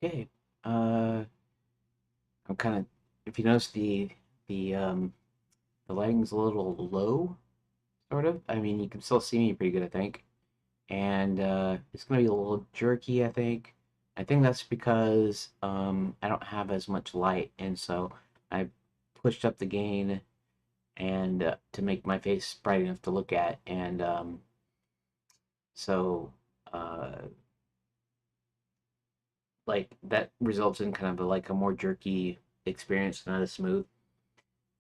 Okay. Uh, I'm kind of. If you notice the the lighting's a little low, sort of. I mean, you can still see me pretty good, I think. And it's gonna be a little jerky, I think. I think that's because I don't have as much light, and so I pushed up the gain and to make my face bright enough to look at, and so uh, like that results in kind of like a more jerky experience, not as smooth.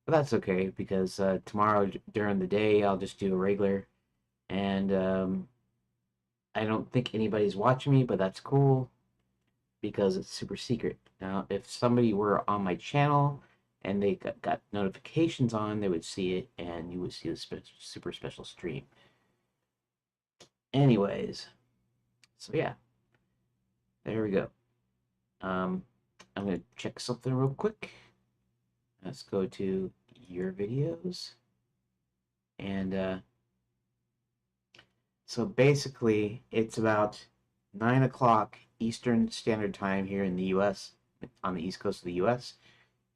But that's okay because tomorrow during the day I'll just do a regular, and I don't think anybody's watching me, but that's cool because it's super secret. Now, if somebody were on my channel and they got notifications on, they would see it, and you would see the super special stream. Anyways, so yeah, there we go. Um, I'm gonna check something real quick. Let's go to your videos, and so basically, it's about 9 o'clock Eastern Standard Time here in the U.S., on the East Coast of the U.S.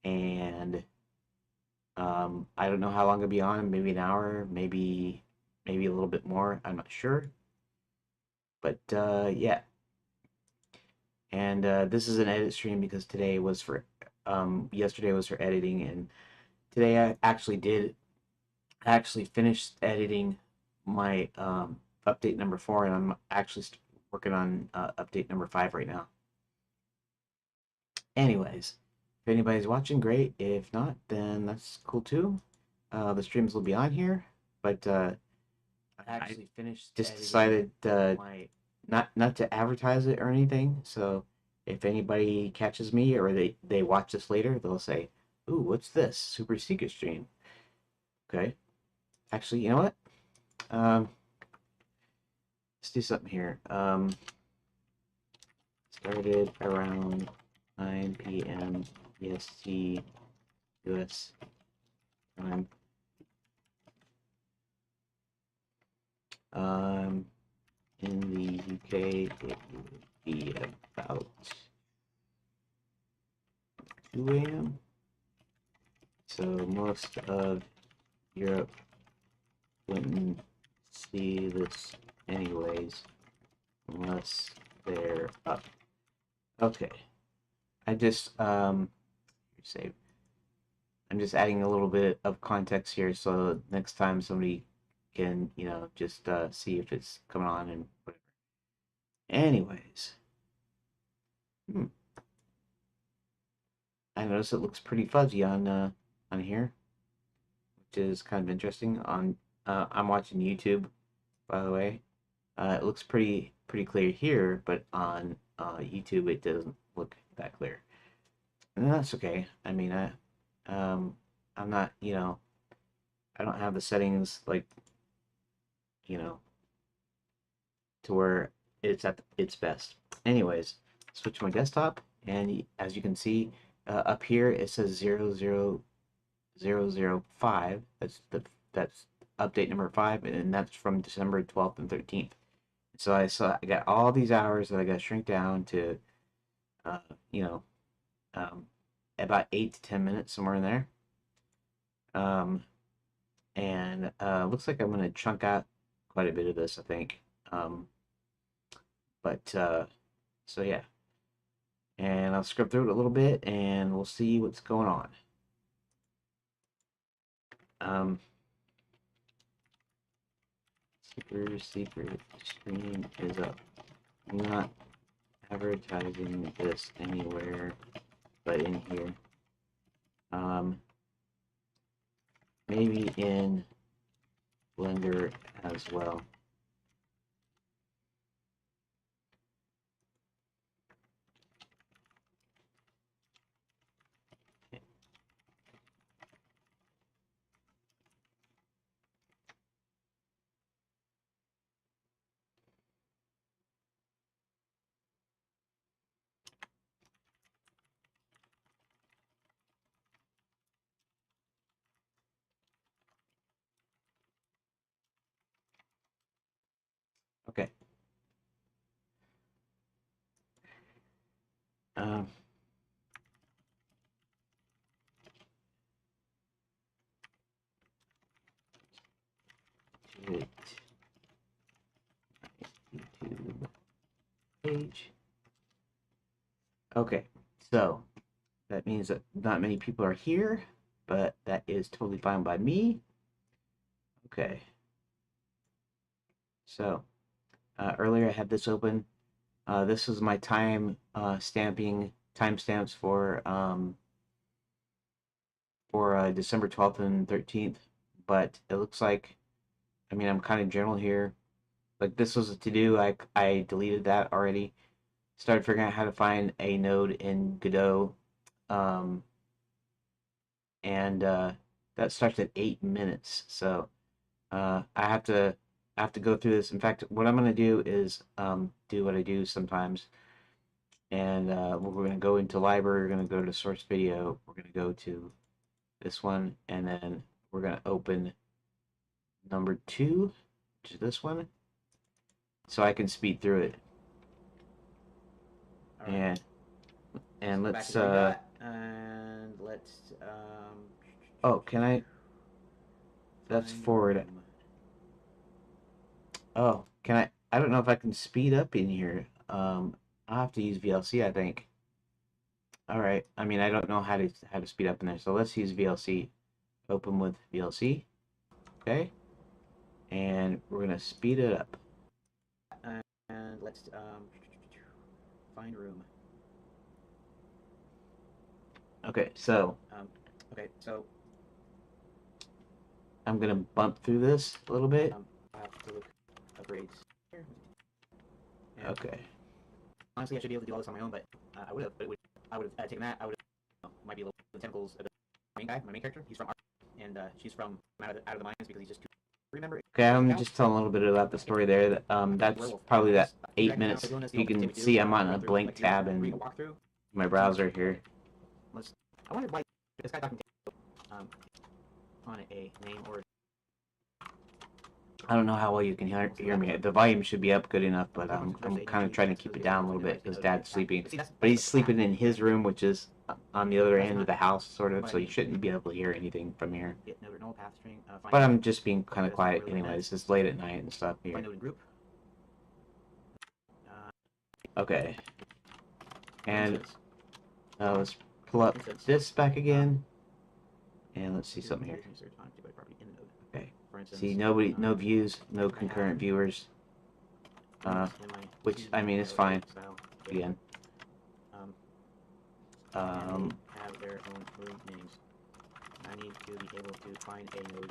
And I don't know how long it'll be on. Maybe an hour, maybe a little bit more. I'm not sure. But yeah, and this is an edit stream because today was for yesterday was for editing, and today I actually finished editing my update number 4, and I'm actually working on update number 5 right now. Anyways, if anybody's watching, great. If not, then that's cool too. The streams will be on here, but I actually finished. Just decided not to advertise it or anything. So if anybody catches me or they watch this later, they'll say, "Ooh, what's this? Super secret stream." Okay. Actually, you know what? Um, let's do something here. Started around 9 p.m. EST US Time. Um, in the UK, it would be about 2 a.m. So most of Europe wouldn't see this anyways, unless they're up. Okay, I just say I'm just adding a little bit of context here, so next time somebody can just see if it's coming on and whatever. Anyways, hmm, I notice it looks pretty fuzzy on here, which is kind of interesting. I'm watching YouTube, by the way. It looks pretty clear here, but on YouTube it doesn't look that clear, and that's okay. I mean, um, I'm not, I don't have the settings like you know to where it's at its best. Anyways, switch to my desktop, and as you can see up here, it says 00005. That's update number 5, and that's from December 12th and 13th. So I got all these hours that I got to shrink down to, uh, you know, um, about 8 to 10 minutes, somewhere in there. Um, and looks like I'm gonna chunk out quite a bit of this, I think. Um, but so yeah, and I'll scrub through it a little bit, and we'll see what's going on. Um, Super secret stream is up. I'm not advertising this anywhere but in here. Um, maybe in Blender as well. page. Okay, so that means that not many people are here, but that is totally fine by me. Okay. So earlier I had this open. This is my time stamping timestamps for December 12th and 13th, but it looks like, I mean, I'm kind of general here. Like this was a to-do. I deleted that already. Started figuring out how to find a node in Godot, um, and that starts at 8 minutes. So I have to go through this. In fact, what I'm gonna do is do what I do sometimes, and we're gonna go into library. We're gonna go to source video. We're gonna go to this one, and then we're gonna open number 2, which is this one, so I can speed through it. Right. And let's and let's oh, can I? That's forward. Oh, can I? I don't know if I can speed up in here. I'll have to use VLC, I think. All right. I mean, I don't know how to speed up in there, so let's use VLC. Open with VLC. Okay. And we're gonna speed it up. and let's find room. Okay, so Okay, so I'm gonna bump through this a little bit. I have to look upgrades here. And okay. Honestly, I should be able to do all this on my own, but I would have. But I would have taken that. I would have. Might be a little the tentacles of the main guy, my main character. He's from art, and she's from out of the mines because he's just too. Remember? Okay, I'm just telling a little bit about the story there. That's probably that 8 minutes. You can see I'm on a blank tab in my browser here. I wonder why this guy talking on a name or. I don't know how well you can hear me. The volume should be up good enough, but I'm kind of trying to keep it down a little bit because Dad's sleeping. But he's sleeping in his room, which is on the other end of the house, sort of, so you shouldn't be able to hear anything from here. But I'm just being kind of quiet anyways. It's late at night and stuff here. Okay. And let's pull up this back again. And let's see something here. Okay. See, nobody, no views, no concurrent viewers. Which, I mean, it's fine. Again. Have their own room names. I need to be able to find a node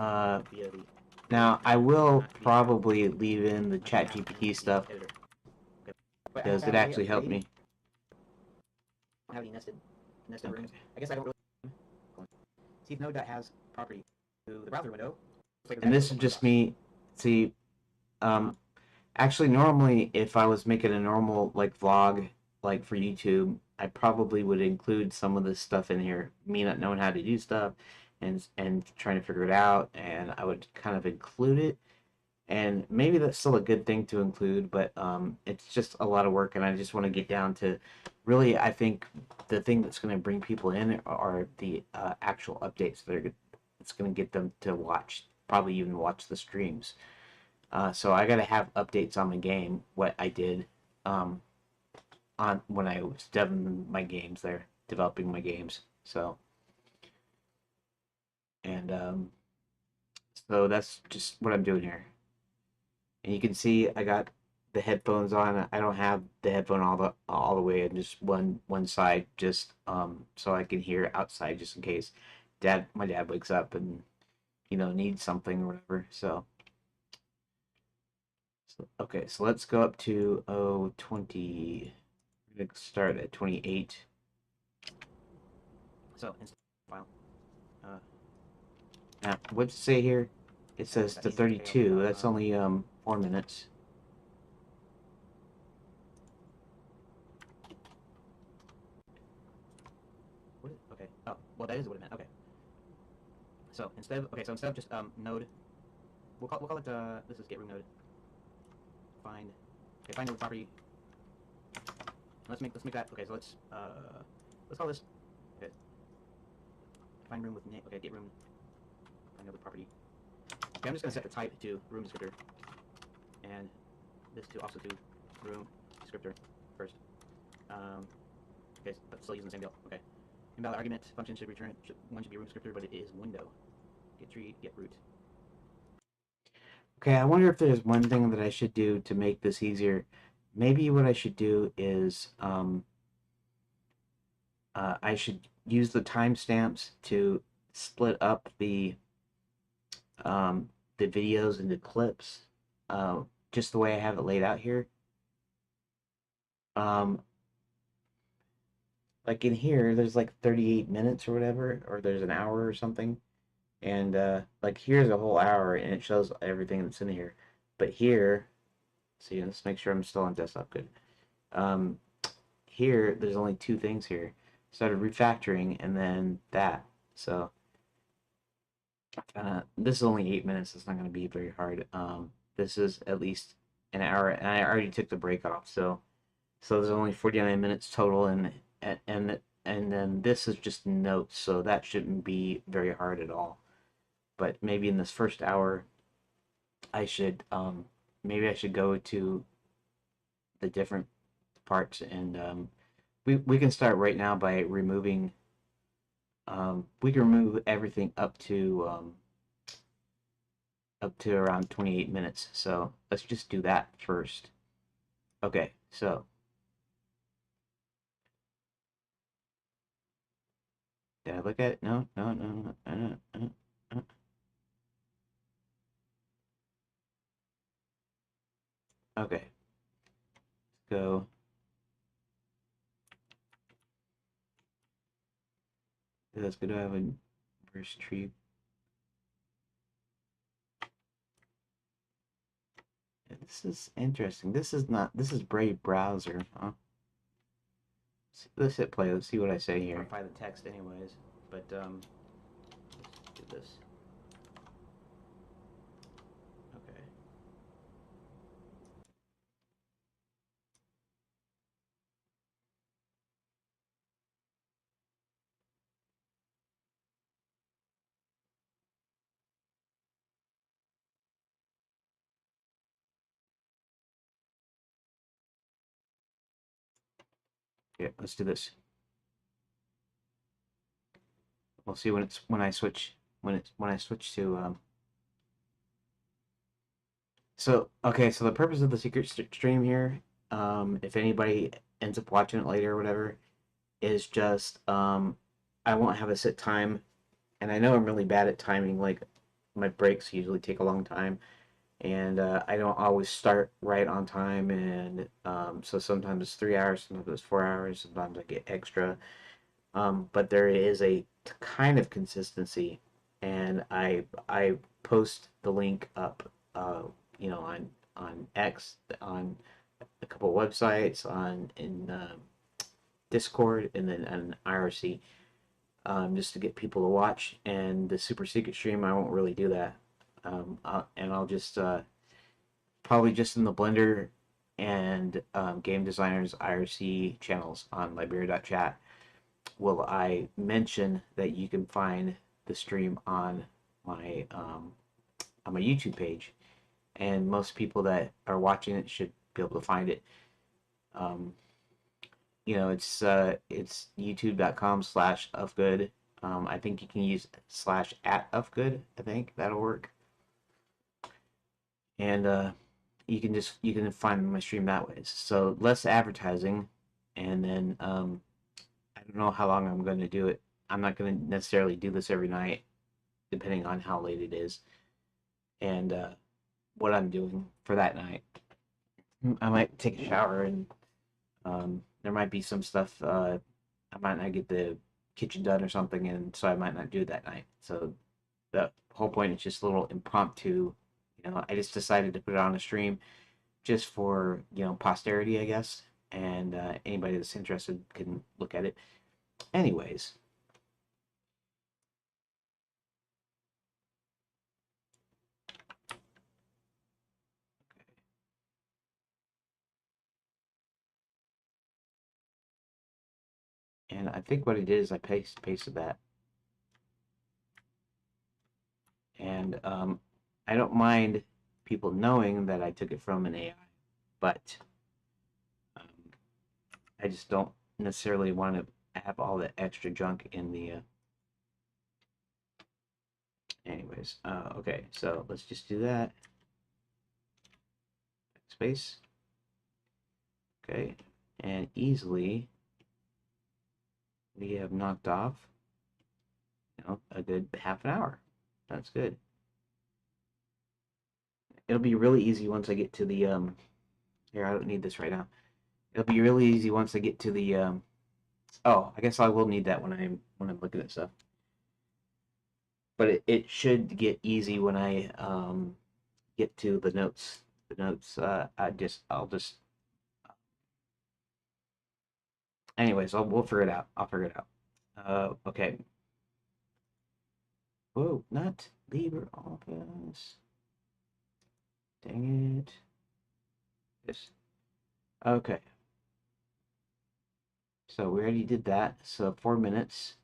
via the. Now, I will probably leave in the ChatGPT stuff because it actually helped me. I don't have any nested rooms. I guess I don't really. See if node has property to the browser window. And this is just me. See, actually, normally, if I was making a normal like vlog, like for YouTube, I probably would include some of this stuff in here. Me not knowing how to do stuff, and trying to figure it out, and I would kind of include it. And maybe that's still a good thing to include, but it's just a lot of work, and I just want to get down to really. I think the thing that's going to bring people in are the actual updates that are. It's going to get them to watch, probably even watch the streams. So I gotta have updates on my game, what I did on when I was developing my games. So and so that's just what I'm doing here. And you can see I got the headphones on. I don't have the headphone all the way, and just one side, just so I can hear outside, just in case my dad wakes up and needs something or whatever. So okay, so let's go up to 20. We're gonna start at 28. So file. Now, what's it say here? It says to 32. That's only 4 minutes. Okay. Oh, well, that is what it meant. Okay. So instead of just node, we'll call it this is get room node. Find node property. Let's make that. Okay, so let's call this. Okay. Find room with name. Okay, get room. Find node with property. Okay, I'm just gonna set the type to room descriptor, and this to also to room descriptor. first. Okay, but still using the same deal. Okay. Invalid argument function should return. One should be root descriptor, but it is window. Get tree, get root. Okay, I wonder if there's one thing that I should do to make this easier. Maybe what I should do is I should use the timestamps to split up um, the videos into clips, uh, just the way I have it laid out here. Um, like in here, there's like 38 minutes or whatever, or there's an hour or something. And like here's a whole hour and it shows everything that's in here. But here, see, let's make sure I'm still on desktop. Good. Um, Here, there's only two things here. Started refactoring and then that. So this is only 8 minutes. It's not going to be very hard. This is at least an hour, and I already took the break off. So there's only 49 minutes total, and then this is just notes, so that shouldn't be very hard at all. But maybe in this first hour, I should maybe I should go to the different parts, and we can start right now by removing. We can remove everything up to around 28 minutes. So let's just do that first. Okay, so did I look at it? No, no, no, no, no, no, no. Okay, let's go. Let's go to have a reverse tree. This is interesting. This is not. This is Brave browser. Huh? Let's hit play. Let's see what I say here. Modify the text, anyways. But let's do this. Okay. Yeah, let's do this. We'll see when I switch when I switch to So okay, so the purpose of the secret stream here, if anybody ends up watching it later or whatever, is just I won't have a set time, and I know I'm really bad at timing. Like my breaks usually take a long time, and I don't always start right on time, and so sometimes it's 3 hours, sometimes it's 4 hours, sometimes I get extra. But there is a kind of consistency, and I post the link up, on X, on a couple websites, on in Discord, and then on IRC, just to get people to watch. And the super secret stream, I won't really do that, and I'll just probably just in the Blender and game designers IRC channels on Liberia.chat will I mention that you can find the stream my um, on my YouTube page, and most people that are watching it should be able to find it. Um, it's youtube.com/ufgood. I think you can use /@ufgood. I think that'll work, and you can find my stream that way. So less advertising, and then I don't know how long I'm going to do it. I'm not going to necessarily do this every night, depending on how late it is and what I'm doing for that night. I might take a shower, and there might be some stuff. I might not get the kitchen done or something, and so I might not do it that night. So the whole point is just a little impromptu. I just decided to put it on a stream just for posterity, I guess, and anybody that's interested can look at it. Anyways, and I think what I did is I pasted that, and I don't mind people knowing that I took it from an AI, but um, I just don't necessarily want to have all the extra junk in the. Anyways, okay, so let's just do that. Space. Okay, and easily we have knocked off, a good half an hour. That's good. It'll be really easy once I get to the here, I don't need this right now. It'll be really easy once I get to the oh, I guess I will need that when I'm looking at stuff. But it should get easy when I get to the notes. The notes I'll just anyways, we'll figure it out. I'll figure it out. Okay. Whoa, not LibreOffice. Dang it. Yes. Okay. So we already did that. So 4 minutes.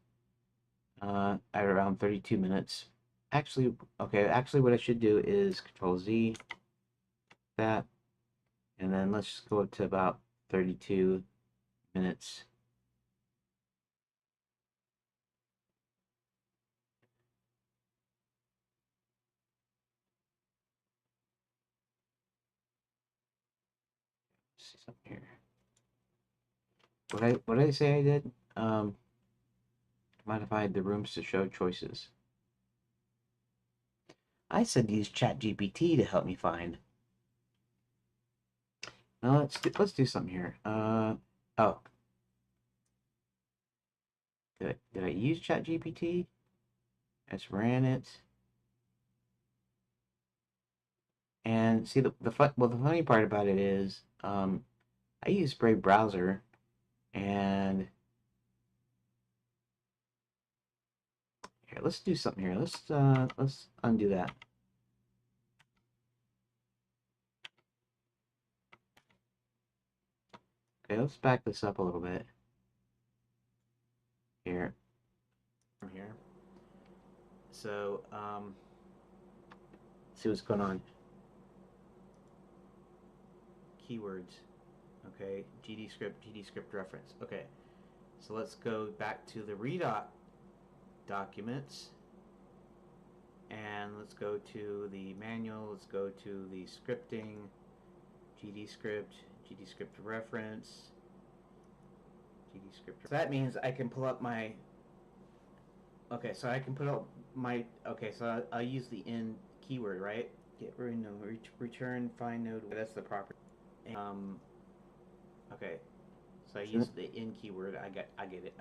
At around 32 minutes. Actually, okay. Actually, what I should do is Control Z that, and then let's just go up to about 32 minutes. Let's see something here. What did I say I did? Modified the rooms to show choices. I said use ChatGPT to help me find. Now let's do something here. Oh, did I use ChatGPT? I just ran it. And see the funny part about it is I use Brave browser, and here let's do something here. Let's undo that. Okay, let's back this up a little bit. Here. From here. So see what's going on. Keywords. Okay, GD script reference. Okay, so let's go back to the redoc documents, and let's go to the manual. Let's go to the scripting, GD script reference, GD script. So that means I can pull up my. Okay, so I can put up my. Okay, so I'll use the in keyword, right? Get return find node. That's the property. Okay, so I use the in keyword. I get it.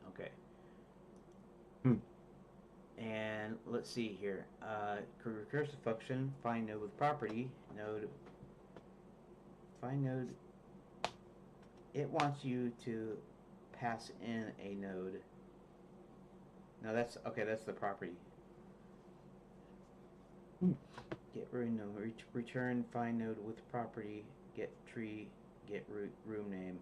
Okay. And let's see here. Recursive function find node with property node. Find node. It wants you to pass in a node. No, that's okay. That's the property. Get room node. Return find node with property. Get tree. Get room name.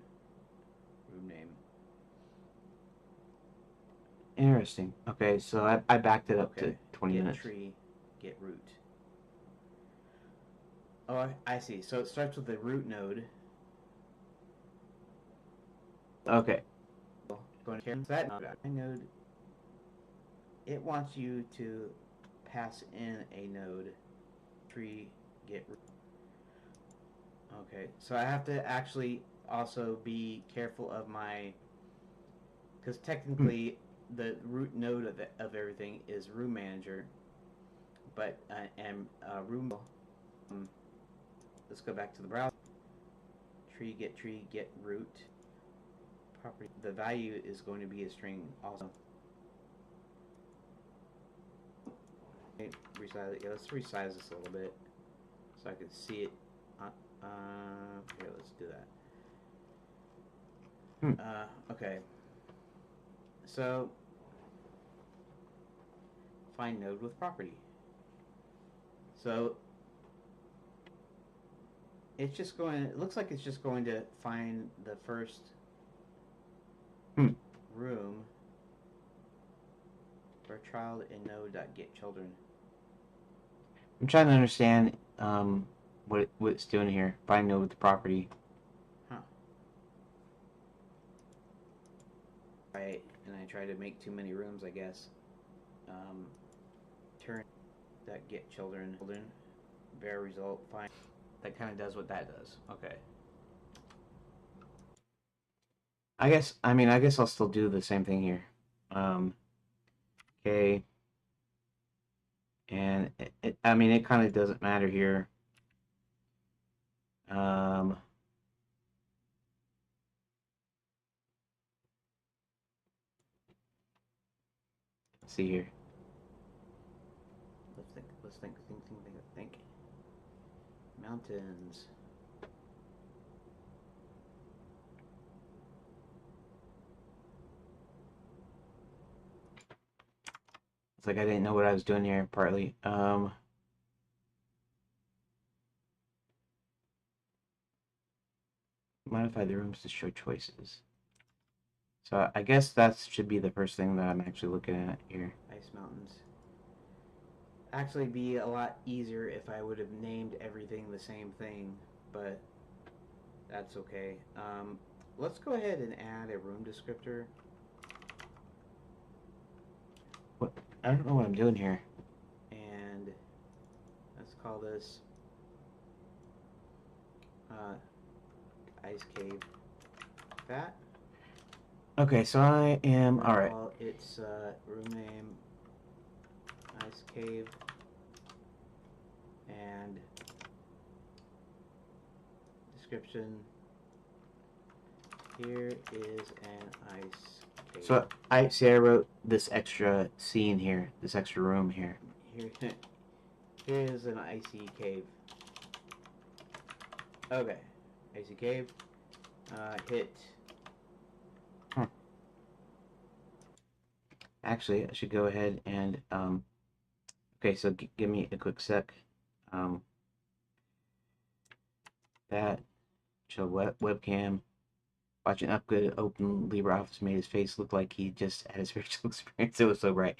Interesting. Okay, so I backed it up to 20 minutes. Get tree. Get root. Oh, I see. So it starts with the root node. Okay. Going to that node. It wants you to pass in a node. Tree. Get root. Okay, so I have to actually also be careful of my, because technically the root node of everything is room manager, but room. Let's go back to the browser. Tree get root. Property. The value is going to be a string also. Resize it. Yeah, let's resize this a little bit so I can see it. Here, let's do that. Okay. So, find node with property. So, it's just going. It looks like it's just going to find the first room for a child in node.getChildren. I'm trying to understand what it's doing here. Find node with the property. Huh. Right, and I try to make too many rooms, I guess. Um, turn that get children. Bear result. Fine. That kind of does what that does. Okay. I guess I'll still do the same thing here. Um, okay, and I mean, it kind of doesn't matter here. Um, let's see here. Let's think. Let's think. Mountains. It's like I didn't know what I was doing here, partly. Modify the rooms to show choices. So I guess that should be the first thing that I'm actually looking at here. Ice mountains. Actually, be a lot easier if I would have named everything the same thing, but that's okay. Let's go ahead and add a room descriptor. What? I don't know what I'm doing here. And let's call this ice cave fat. Okay, so I am all right. Call its room name ice cave and description. Here is an ice cave. So I see I wrote this extra scene here, this extra room here. Here is an icy cave. Okay, icy cave. Hit. Huh. Actually, I should go ahead and okay, so give me a quick sec. Um, that show webcam. Watching Upgood open LibreOffice made his face look like he just had a spiritual experience. It was so bright.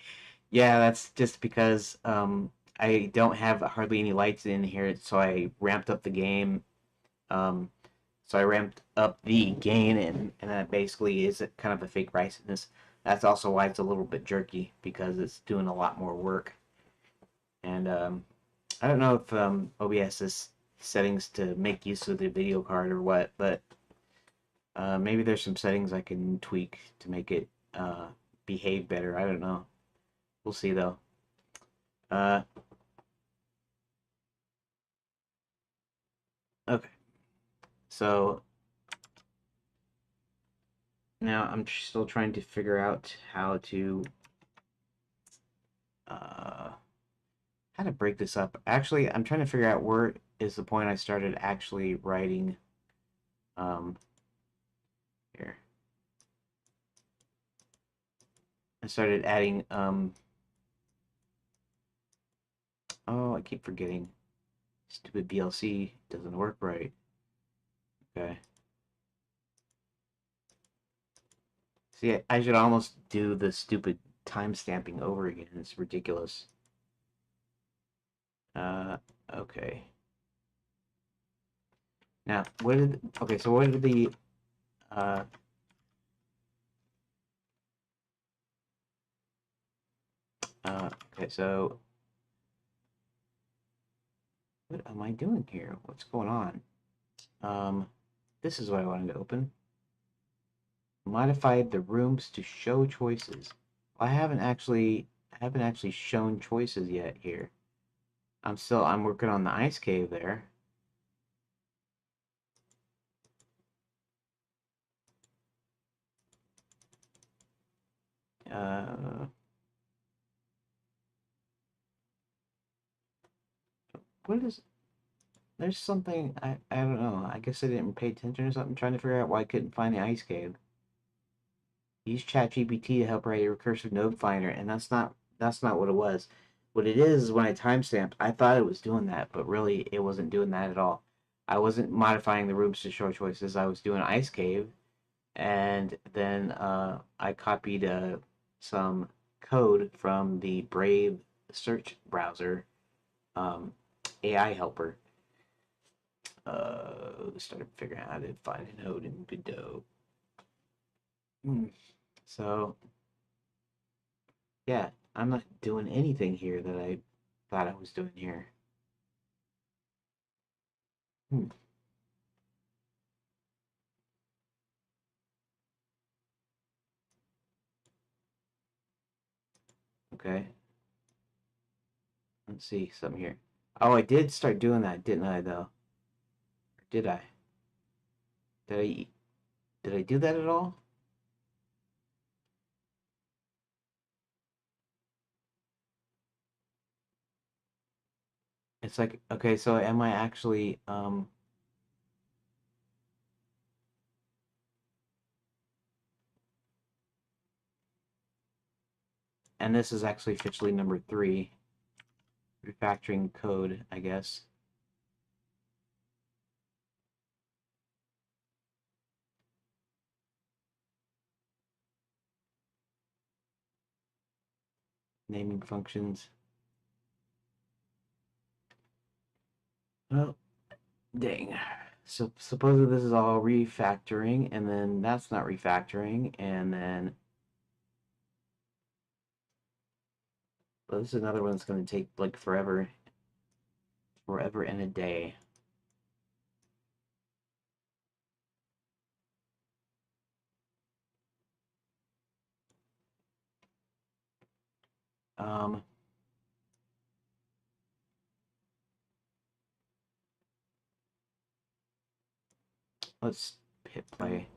Yeah, that's just because I don't have hardly any lights in here, so I ramped up the game. Um, so I ramped up the gain, and that basically is kind of a fake brightness. That's also why it's a little bit jerky because it's doing a lot more work. And I don't know if OBS has settings to make use of the video card or what, but maybe there's some settings I can tweak to make it behave better. I don't know. We'll see though. Uh, okay, so now I'm still trying to figure out uh, how to break this up. Actually, I'm trying to figure out where is the point I started actually writing. Um, here, I started adding. Oh, I keep forgetting. Stupid BLC doesn't work right. Okay. See, I should almost do the stupid time stamping over again. It's ridiculous. Uh, okay. Now, what did okay? So what did the uh okay? So what am I doing here? What's going on? Um, this is what I wanted to open. Modified the rooms to show choices. Well, I haven't actually shown choices yet here. I'm working on the ice cave there. Uh, what is there's something I don't know. I guess I didn't pay attention or something. Trying to figure out why I couldn't find the ice cave. Use ChatGPT to help write a recursive node finder, and that's not what it was. What it is when I timestamped, I thought it was doing that, but really it wasn't doing that at all. I wasn't modifying the rooms to show choices. I was doing ice cave, and then I copied some code from the Brave search browser um, AI helper. Started figuring out how to find a node in Godot. So, yeah, I'm not doing anything here that I thought I was doing here. Hmm. Okay. Let's see something here. Oh, I did start doing that, didn't I, though? Or did I? Did I did I do that at all? It's like, okay, so am I actually and this is actually officially number 3, refactoring code, I guess. Naming functions. Well, dang. So supposedly this is all refactoring, and then that's not refactoring, and then well, this is another one that's going to take like forever, forever and a day. Um, let's hit play.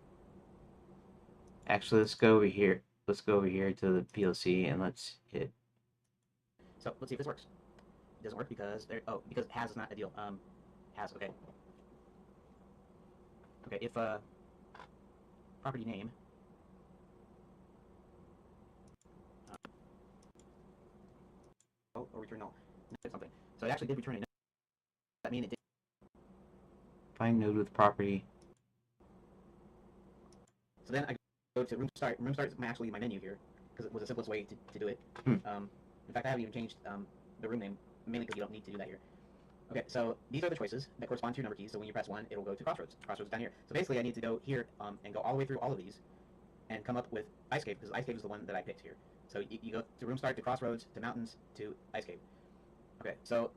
Actually, let's go over here. Let's go over here to the PLC and let's hit. So let's see if this works. It doesn't work because because has is not ideal. Has, okay. Okay, if property name or return null, something. So it actually did return a null. That mean it did. Find node with property. So then I go to room start. Room start is actually my menu here because it was the simplest way to do it. Hmm. In fact, I haven't even changed the room name mainly because you don't need to do that here. Okay, so these are the choices that correspond to your number keys. So when you press 1, it'll go to Crossroads. Crossroads down here. So basically, I need to go here and go all the way through all of these and come up with Ice Cave because Ice Cave is the one that I picked here. So you go to Room Start, to Crossroads, to Mountains, to Ice Cave. Okay, so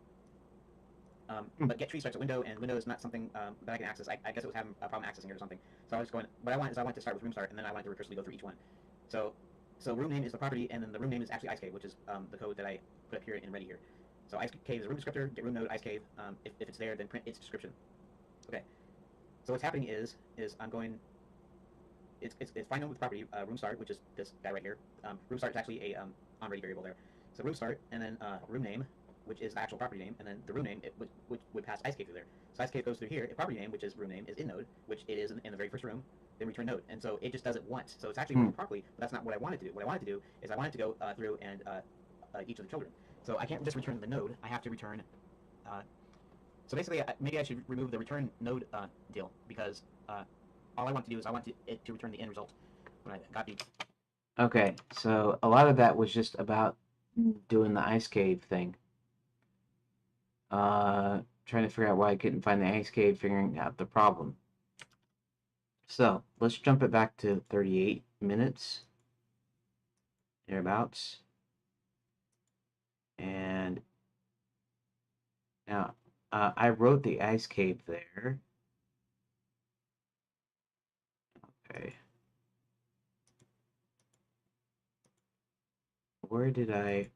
but get tree starts at window, and window is not something that I can access. I guess it was having a problem accessing it or something. So I was going. What I want is I want to start with room start, and then I want to recursively go through each one. So room name is the property, and then the room name is actually Ice Cave, which is the code that I put up here in ready here. So Ice Cave is a room descriptor. Get room node Ice Cave. If it's there, then print its description. Okay. So what's happening is I'm going. It's find node with property room start, which is this guy right here. Room start is actually a on ready variable there. So room start, and then room name, which is the actual property name, and then the room name, which would pass Ice Cave through there. So Ice Cave goes through here. A property name, which is room name, is in node, which it is in the very first room, then return node. And so it just does it once. So it's actually working properly, but that's not what I wanted to do. What I wanted to do is I wanted to go through and each of the children. So I can't just return the node. I have to return. So basically, maybe I should remove the return node deal because all I want to do is I want it to return the end result when I got these. Okay, so a lot of that was just about doing the ice cave thing. Trying to figure out why I couldn't find the ice cave, figuring out the problem. So let's jump it back to 38 minutes, thereabouts. And now I wrote the ice cave there. Okay. Where did I?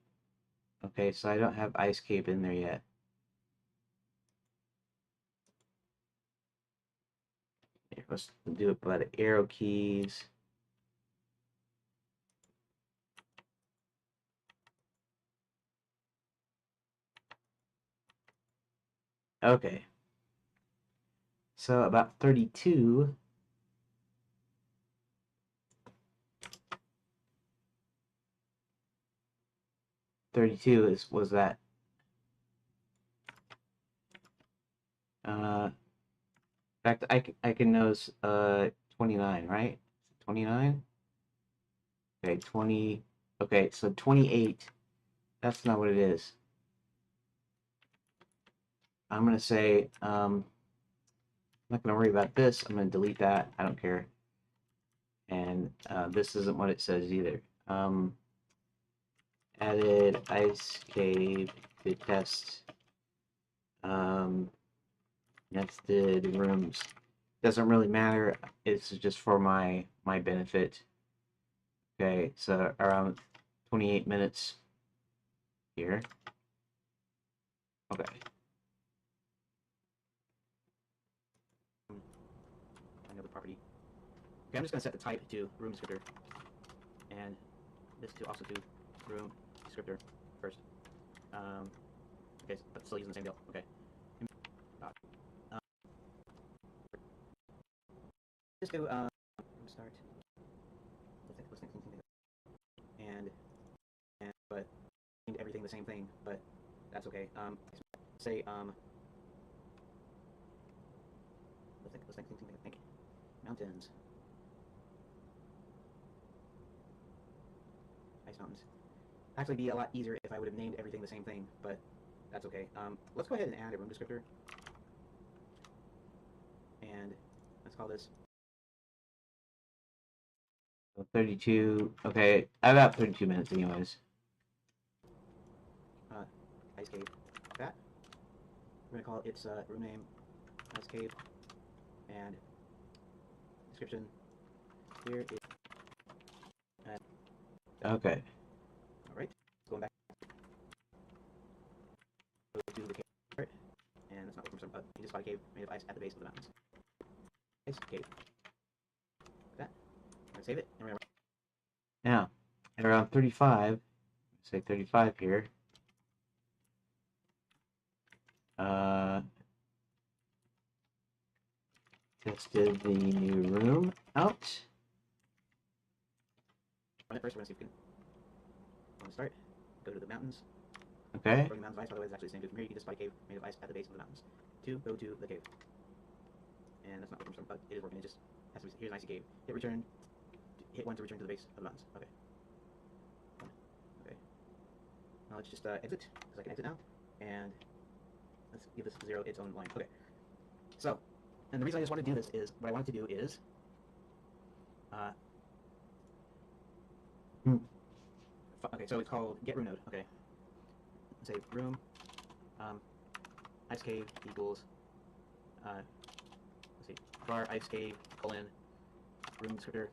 Okay, so I don't have ice cave in there yet. Here, let's do it by the arrow keys. Okay. So about 32. 32 was that. In fact, I can notice 29, right? 29? Okay, 20. Okay, so 28. That's not what it is. I'm gonna say I'm not gonna worry about this. I'm gonna delete that. I don't care. And this isn't what it says either. Added ice cave to test nested rooms. Doesn't really matter. It's just for my benefit. Okay, so around 28 minutes here. Okay. I know the property. Okay, I'm just gonna set the type to room descriptor, and this to also to room descriptor first. Okay, but still using the same deal. Okay. Um, just do start. And but everything the same thing, but that's okay. Say let's think. Mountains. Ice mountains. Actually, be a lot easier if I would have named everything the same thing, but that's okay. Let's go ahead and add a room descriptor, and let's call this 32. Okay, about 32 minutes, anyways. Ice Cave. That we're gonna call it its room name Ice Cave, and description here is Okay. all right. Going back to the cave, and that's not looking for some. You just spot a cave made of ice at the base of the mountains. Ice cave. Like that. I'm gonna save it, and we're gonna. Now, at around 35, say 35 here. Tested the new room out. Run it first. We're gonna see if we can. Want to start? Go to the mountains. Okay. From the mountains of ice, by the way, it's actually the same. From here, you can just spot a cave made of ice at the base of the mountains. Two, go to the cave. And that's not working for some, but it is working. It just has to be. Here's an icy cave. Hit return. Hit one to return to the base of the mountains. Okay. Okay. Now let's just exit, because I can exit now. And let's give this 0 its own line. Okay. So, and the reason I just want to do this is, what I wanted to do is, okay, so it's called get room node. Okay. Let's say room, ice cave equals, let's see, var ice cave colon room descriptor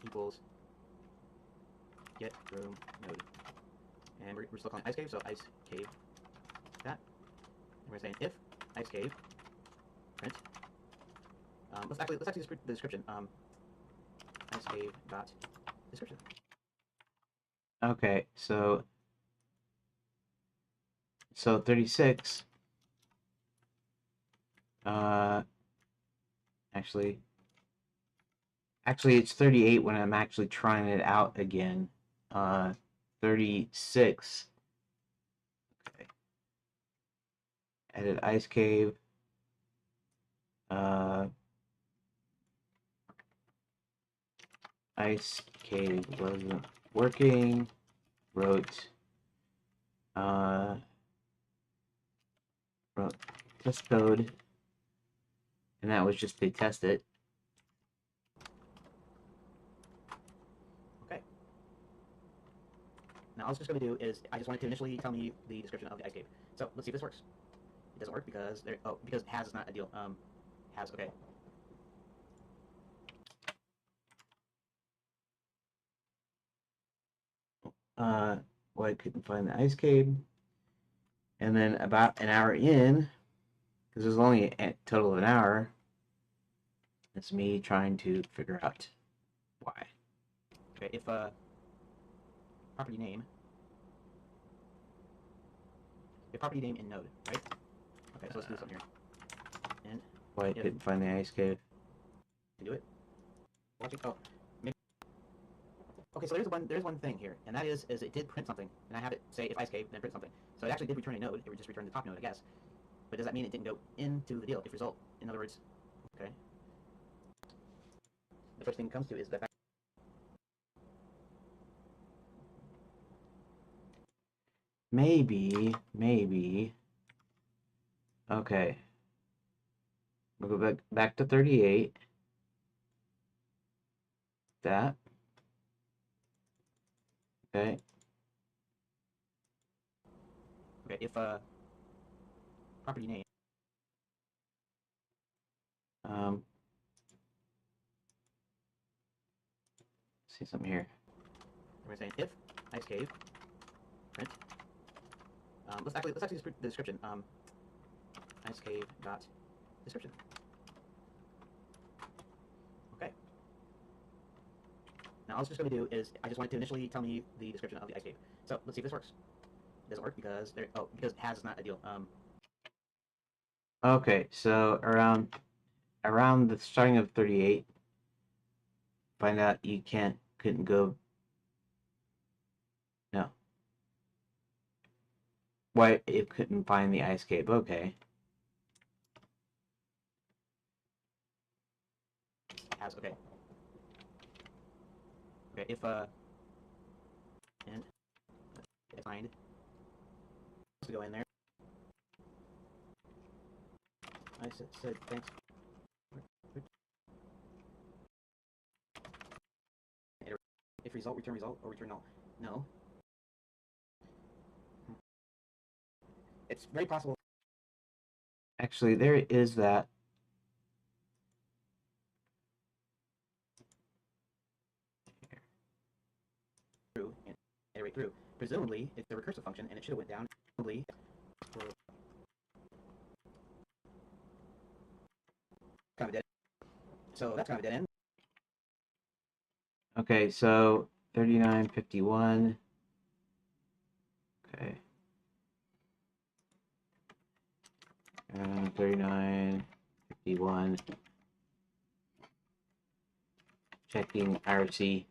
equals get room node. And we're still calling ice cave, so ice cave that. And we're saying if ice cave print. Let's actually the description. Ice cave dot description. Okay, so 36. Actually it's 38 when I'm actually trying it out again. 36. Okay. Edit ice cave. Ice cave wasn't working. Wrote test code, and that was just to test it. Okay. Now all it's just going to do is, I just wanted to initially tell me the description of the ice cave. So let's see if this works. It doesn't work because because has is not a deal. Has, okay. Well, I couldn't find the ice cave, and then about an hour in, because there's only a total of an hour, it's me trying to figure out why. Okay, if property name in node, right? Okay, so let's do something here. And Why I couldn't find the ice cave. can do it. Watching. Oh, maybe. Okay, so there's one thing here, and that is it did print something, and I have it say if ice cave, then print something. So it actually did return a node. It would just return the top node, I guess. But does that mean it didn't go into the deal? If result, in other words, okay. The first thing it comes to is the fact. Maybe. Okay. We'll go back to 38. that. Okay. Okay, if property name. Um, see something here. We're saying if ice cave print. Let's actually just print the description. Ice cave dot description. Okay. Now all it's just going to do is I just want it to initially tell me the description of the ice cave. So let's see if this works. It doesn't work because because has is not ideal. Okay, so around the starting of 38, find out you couldn't go. No, why it couldn't find the ice cave? Okay. Has okay. Okay, if and find to go in there. I said thanks. If result return result or return null. No. It's very possible. Actually, there is that. Through and iterate through. Presumably, it's a recursive function and it should have went down. Presumably, kind of dead. So that's kind of a dead end. Okay, so 3951. Okay. 3951. Checking IRC.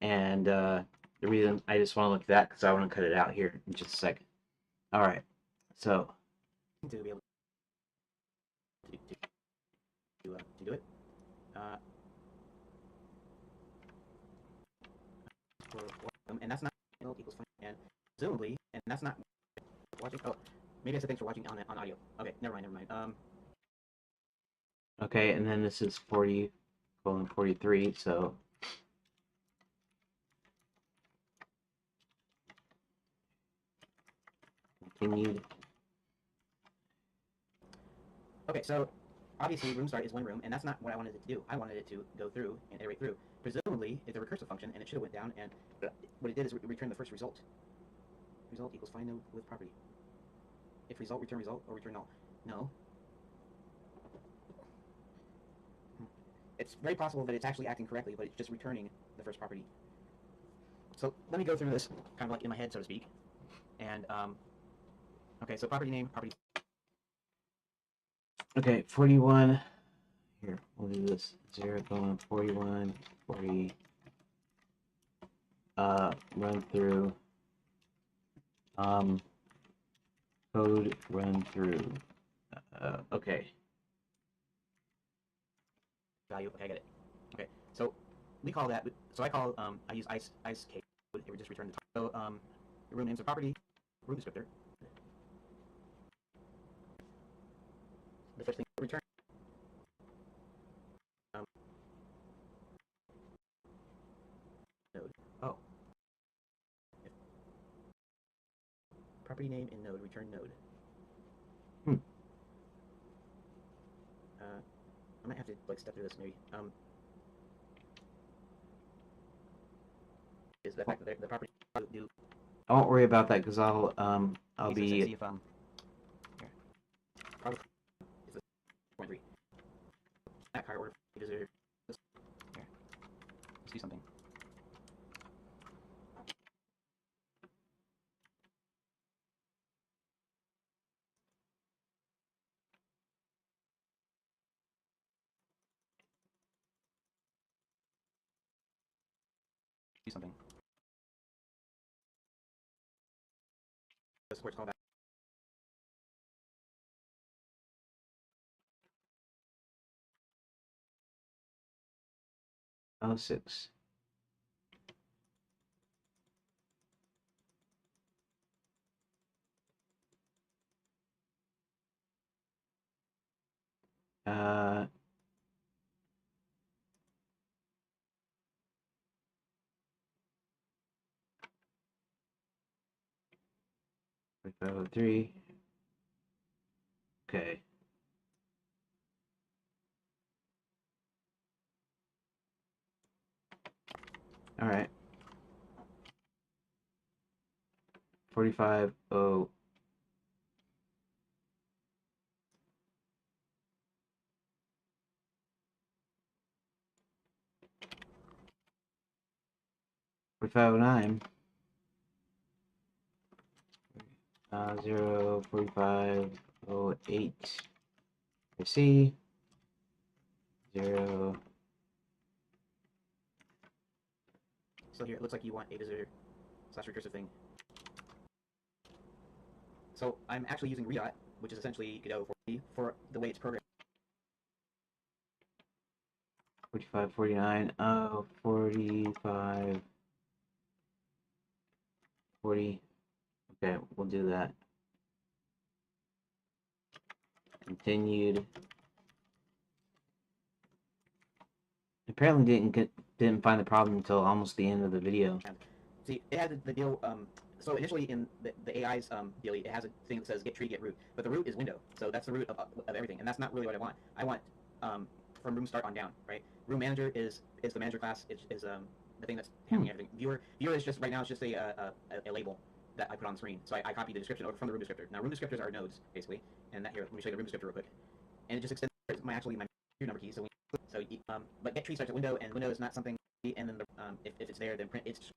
And the reason I just want to look at that because I want to cut it out here in just a second. All right. So To be able to do it. Uh, and that's not equals fine. And presumably, and that's not watching. Oh, maybe I said thanks for watching on audio. Okay, never mind. okay, and then this is 40:43. So continued. Okay, so obviously room start is one room, and that's not what I wanted it to do. I wanted it to go through and iterate through. Presumably, it's a recursive function, and it should have went down, and what it did is return the first result. Result equals find node with property. If result, return result, or return null. No. It's very possible that it's actually acting correctly, but it's just returning the first property. So let me go through this kind of like in my head, so to speak. And okay, so property name, property. Okay, 41. Here, we'll do this. 0, 41, 40. Run through. Code run through. Okay. Value. Okay, I get it. Okay, so we call that. So I call I use ice cake. It would just return the top. So room names of property, room descriptor. The first thing return. Um, node. Oh, if property name in node return node. Hmm. I might have to like step through this maybe. Is the fact that the property do. I won't worry about that because I'll See be. if here. Probably is this 0.3. That higher order is there. This here. Let's do something. Do something. This works callback. Oh, 6. Uh, 503. Okay. All right. 45. Oh. Forty-five 09. 0, 4508. I see. 0. So here, it looks like you want a visitor slash recursive thing. So I'm actually using redot, which is essentially Godot for the way it's programmed. 45 49. 45 40. Okay, we'll do that. Continued. Apparently didn't find the problem until almost the end of the video. See, it had the deal. So initially in the AI's deal, it has a thing that says get tree, get root, but the root is window, so that's the root of everything, and that's not really what I want. I want from room start on down, right? Room manager is the manager class. Is the thing that's handling everything. Viewer is just right now. It's just a label that I put on the screen. So I copy the description over from the room descriptor. Now room descriptors are nodes basically, and that here let me show you the room descriptor real quick, and it just extends my number key. But get tree starts at window, and window is not something, and then if it's there, then print it's.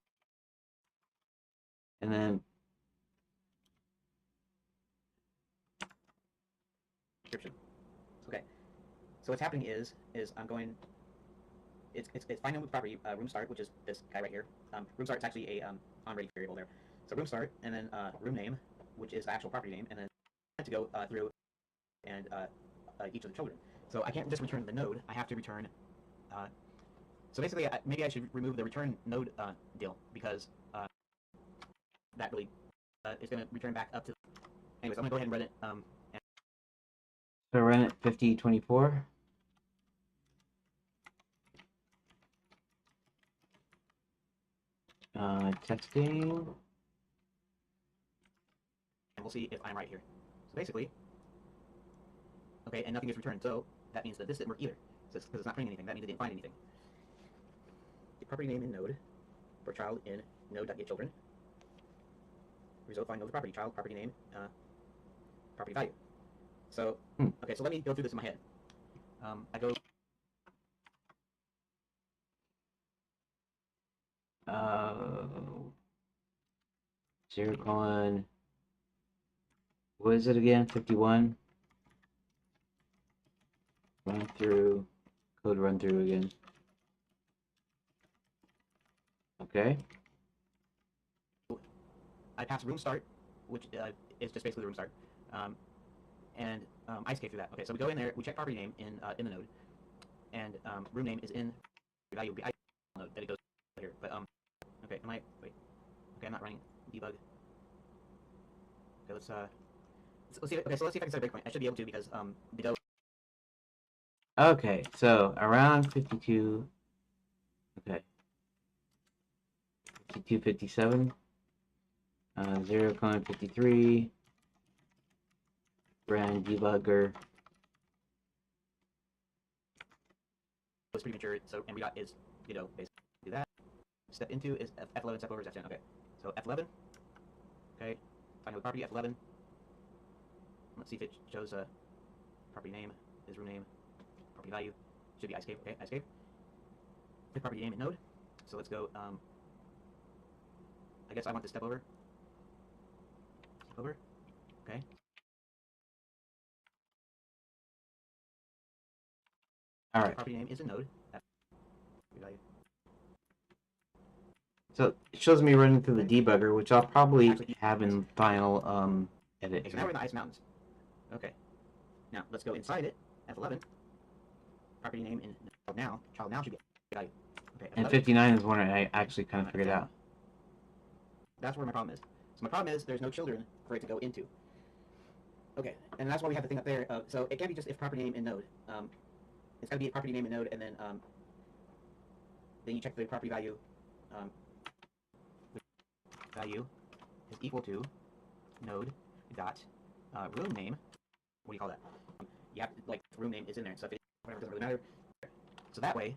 And then Description. Okay. So what's happening is I'm going. It's finding with property room start, which is this guy right here. Room start is actually a on-ready variable there. So room start, and then room name, which is the actual property name, and then to go through and each of the children. So I can't just return the node. I have to return. So basically, maybe I should remove the return node deal because that really is going to return back up to. Anyways, I'm going to go ahead and run it. So run it 5024. Testing. And we'll see if I'm right here. So basically, okay, and nothing is returned. So that means that this didn't work either. Because it's not printing anything. That means it didn't find anything. Get property name in node for child in node.getChildren. Result find node property child property name property value. So okay, so let me go through this in my head. I go. Zero colon. What is it again? 51. Run through. Code run through again. Okay. I pass room start, which is just basically the room start, and I escape through that. Okay, so we go in there, we check property name in the node, and room name is in value will be node that it goes here. But okay, am I wait? Okay, I'm not running debug. Okay, let's see. Okay, so let's see if I can set a breakpoint. I should be able to because the Okay, so around 52. Okay. 52, 57. 0 colon 53. Brand debugger. was pretty mature. So and redot is basically do that. Step into is F11. Step over is F10. Okay, so F11. Okay, find the property F11. Let's see if it shows property name is room name, property value should be escape. Okay, escape. Hit property name in node. So let's go. I guess I want to step over. Step over. Okay. All right. Property name is a node. Value. So it shows me running through the debugger, which I'll probably have in final edit. Okay, so now we're in the Ice Mountains. Okay. Now let's go inside it. F11. Property name in child now should get value. Okay. F11. And 59 is one I actually kind of figured out. That's where my problem is. So my problem is there's no children for it to go into. Okay, and that's why we have the thing up there. So it can't be just if property name in node. It's got to be a property name in node, and then you check the property value. Value is equal to node dot room name. What do you call that? You have to, like, the room name is in there, so if it whatever doesn't really matter. So that way,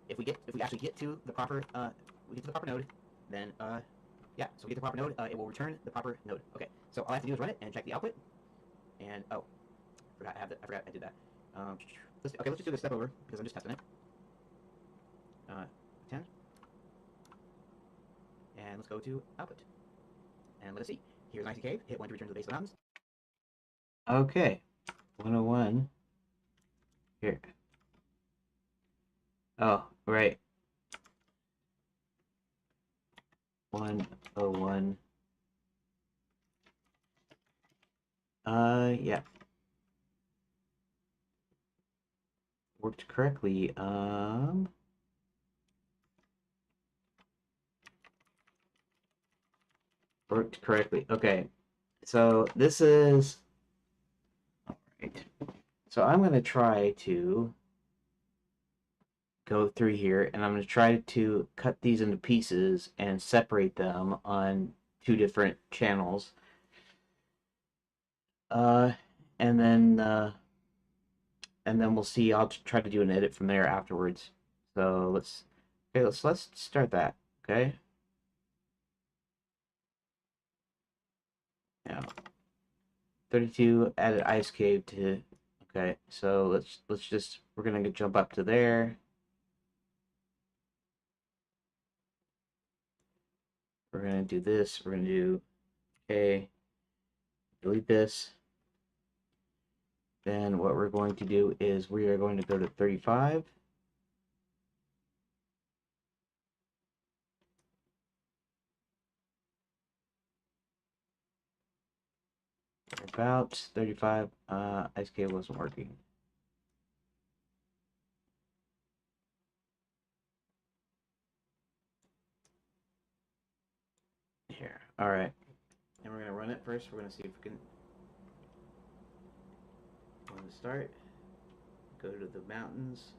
if we actually get to the proper node, then yeah, so we get the proper node, it will return the proper node. Okay, so all I have to do is run it and check the output. And oh, I forgot I did that. Let's just do this step over because I'm just testing it. 10, and let's go to output. And let us see. Here's an icy cave. Hit 1 to return to the base of the mountains. Okay, 101. Here. Oh, right. 101. Yeah. Worked correctly. Worked correctly. Okay. So this is all right. So I'm going to try to go through here and I'm going to try to cut these into pieces and separate them on two different channels. Uh, and then we'll see. I'll try to do an edit from there afterwards. So let's start that. Okay. Now 32 added ice cave to. Okay, so we're gonna jump up to there. We're gonna do this. We're gonna do okay. Delete this. Then what we're going to do is we are going to go to 35. About 35. Ice cave wasn't working. Here. All right. And we're gonna run it first. We're gonna see if we can. We're gonna start. Go to the mountains.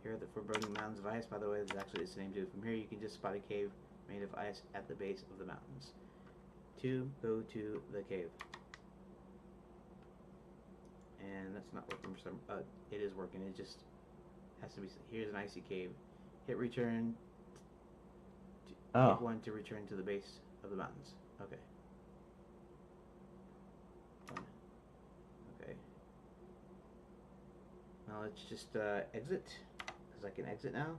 Here are the foreboding mountains of ice. By the way, this is actually its name too. From here, you can just spot a cave made of ice at the base of the mountains. 2, go to the cave. And that's not working for some. It is working. It just has to be. Here's an icy cave. Hit return. Hit 1 to return to the base of the mountains. Okay. 1. Okay. Now let's just exit, because I can exit now.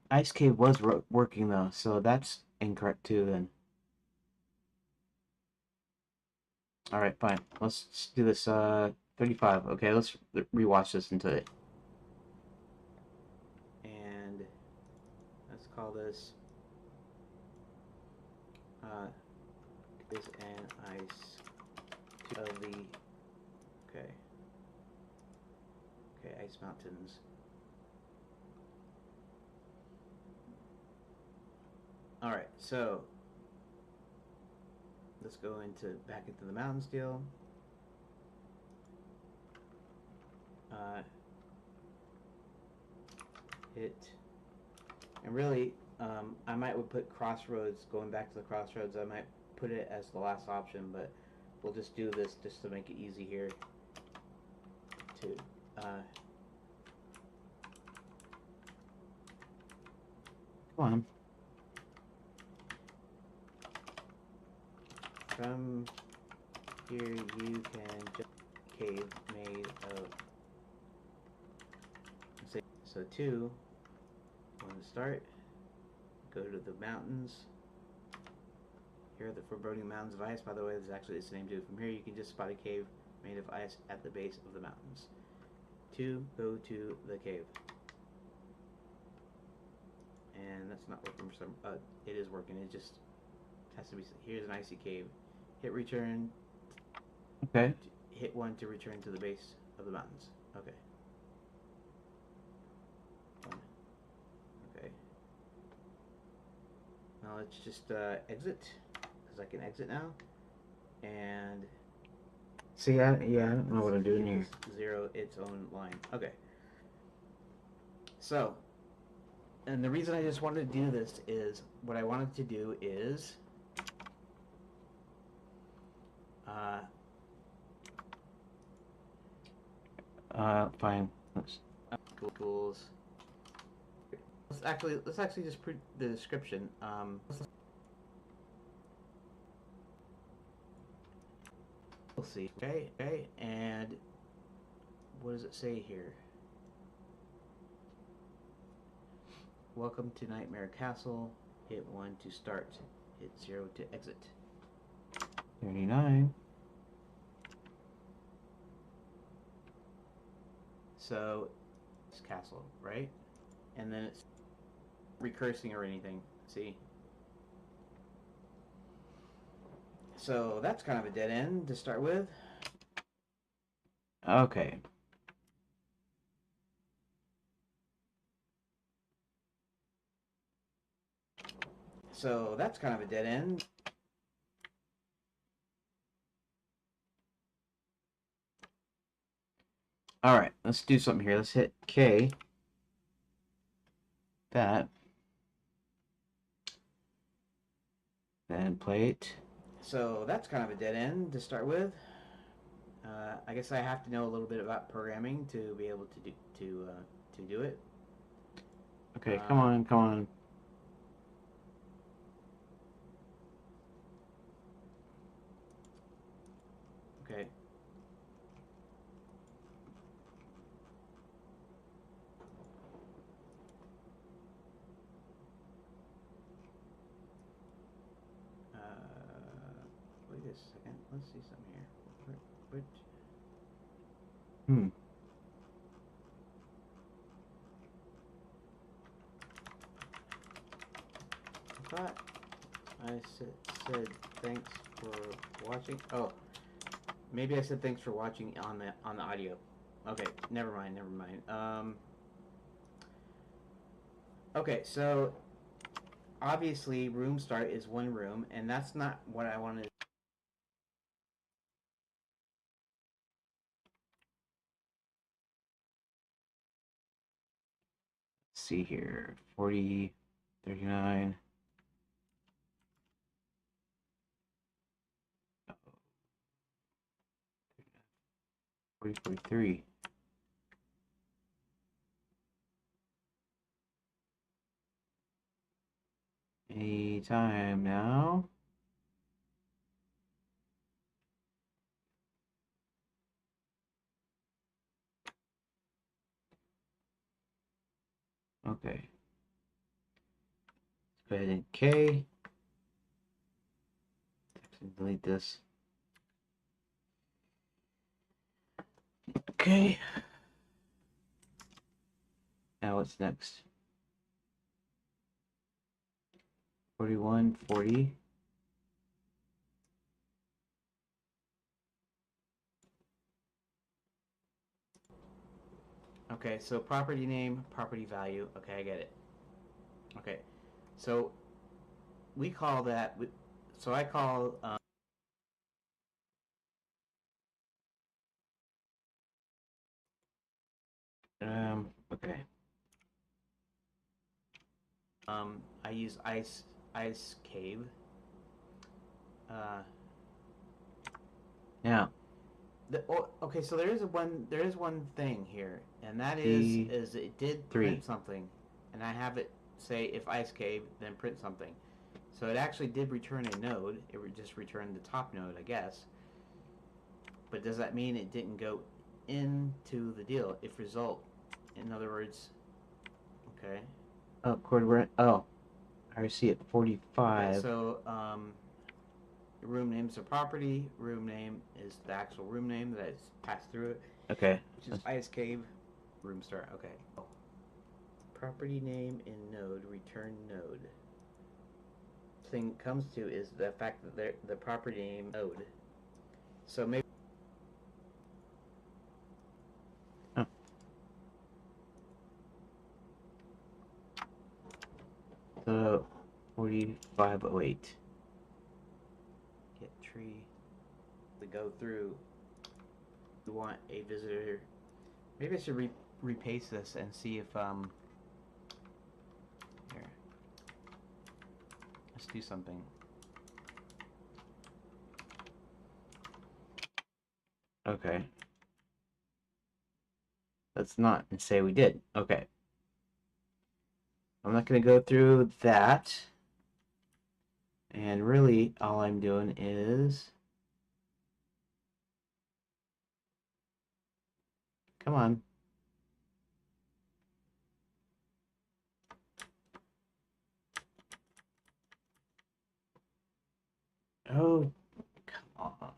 Ice cave was working though, so that's incorrect too then. All right, fine. Let's do this 35. Okay, let's rewatch this into it. And let's call this is an ice of the okay ice mountains. All right, so let's go back into the mountains deal. Hit, and really, I might would put crossroads. Going back to the crossroads, I might put it as the last option, but we'll just do this just to make it easy here. To come on. From here you can just cave made of, so 2, want to start, go to the mountains. Here are the foreboding mountains of ice. By the way, this is actually its name too. From here you can just spot a cave made of ice at the base of the mountains. 2, go to the cave. And that's not working for some. It is working. It just has to be. Here's an icy cave. Hit return. Okay. Hit 1 to return to the base of the mountains. Okay. 1. Okay. Now let's just exit, because I can exit now. And see, yeah, I don't know what I'm doing here. 0 its own line. Okay. So, and the reason I just wanted to do this is what I wanted to do is uh, Fine. Let's, tools. Let's actually just put the description. We'll see. Okay, okay, and what does it say here? Welcome to Nightmare Castle. Hit 1 to start. Hit 0 to exit. 39. So it's castle, right? And then it's recursing or anything. See? So that's kind of a dead end to start with. Okay. So that's kind of a dead end. All right. Let's do something here. Let's hit K. That. Then play it. So that's kind of a dead end to start with. I guess I have to know a little bit about programming to be able to do it. Okay, come on, come on. Okay. Wait a second. Let's see something here. What? Hmm. I thought I said thanks for watching. Oh, maybe I said thanks for watching on the audio. Okay, never mind, never mind. Okay, so obviously room start is one room, and that's not what I wanted. Let's see here. 40, 39. 40, 43. Any time now? Okay. Let's go ahead and K. Delete this. Okay. Now what's next? 41, 40. Okay, so property name, property value. Okay, I get it. Okay, so we call that. So I call. Okay. I use ice cave. Uh, Now, okay, so there is one thing here, and that D3. is it did print something, and I have it say if ice cave then print something, so it actually did return a node. It just returned the top node, I guess. But does that mean it didn't go into the deal? If result, in other words, okay. Oh, chord. Oh, I see it. 45. Okay, so room name's a property. Room name is the actual room name that is passed through it, Okay. which is ice cave. Room start. Okay. Property name in node, return node. Thing comes to is the fact that the property name node. So maybe. Oh. So 4508. Get tree. We go through. We want a visitor. Maybe I should repaste this and see if let's do something. Okay. Let's not say we did. Okay. I'm not going to go through that. And really, all I'm doing is... Come on. Oh, come on.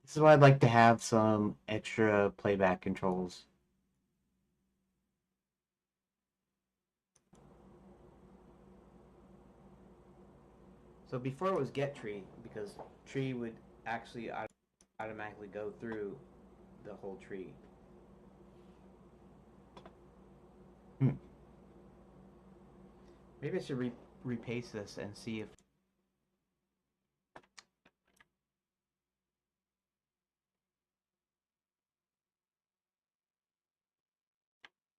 This is why I'd like to have some extra playback controls. So before it was get tree, because tree would actually automatically go through the whole tree. Hmm. Maybe I should repaste this and see if...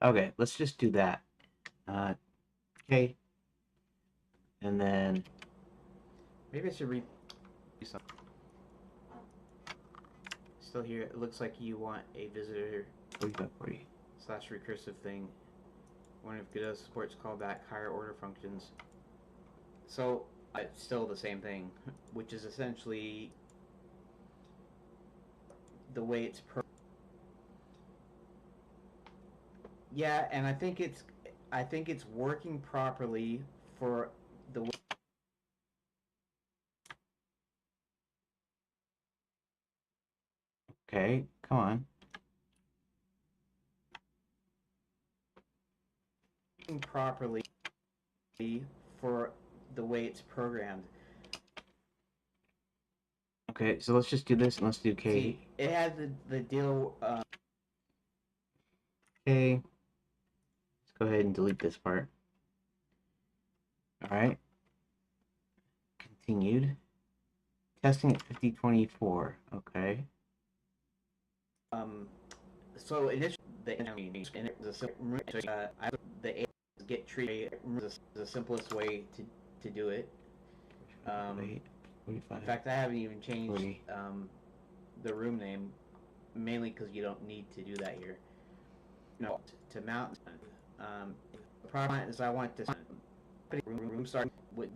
Okay, let's just do that. Okay. And then... Maybe I should do something. Still here. It looks like you want a visitor 40. slash recursive thing. One of Godot supports callback higher order functions. So it's still the same thing, which is essentially the way it's yeah, and I think it's working properly for the Okay, come on. properly for the way it's programmed. Okay, so let's just do this and let's do K. See, it has the deal. Okay. Let's go ahead and delete this part. Alright. Continued. Testing at 5024. Okay. So initially, the get tree is the simplest way to do it. 45. In fact, I haven't even changed 40. the room name, mainly because you don't need to do that here. No, to mount. The problem is I want to room start with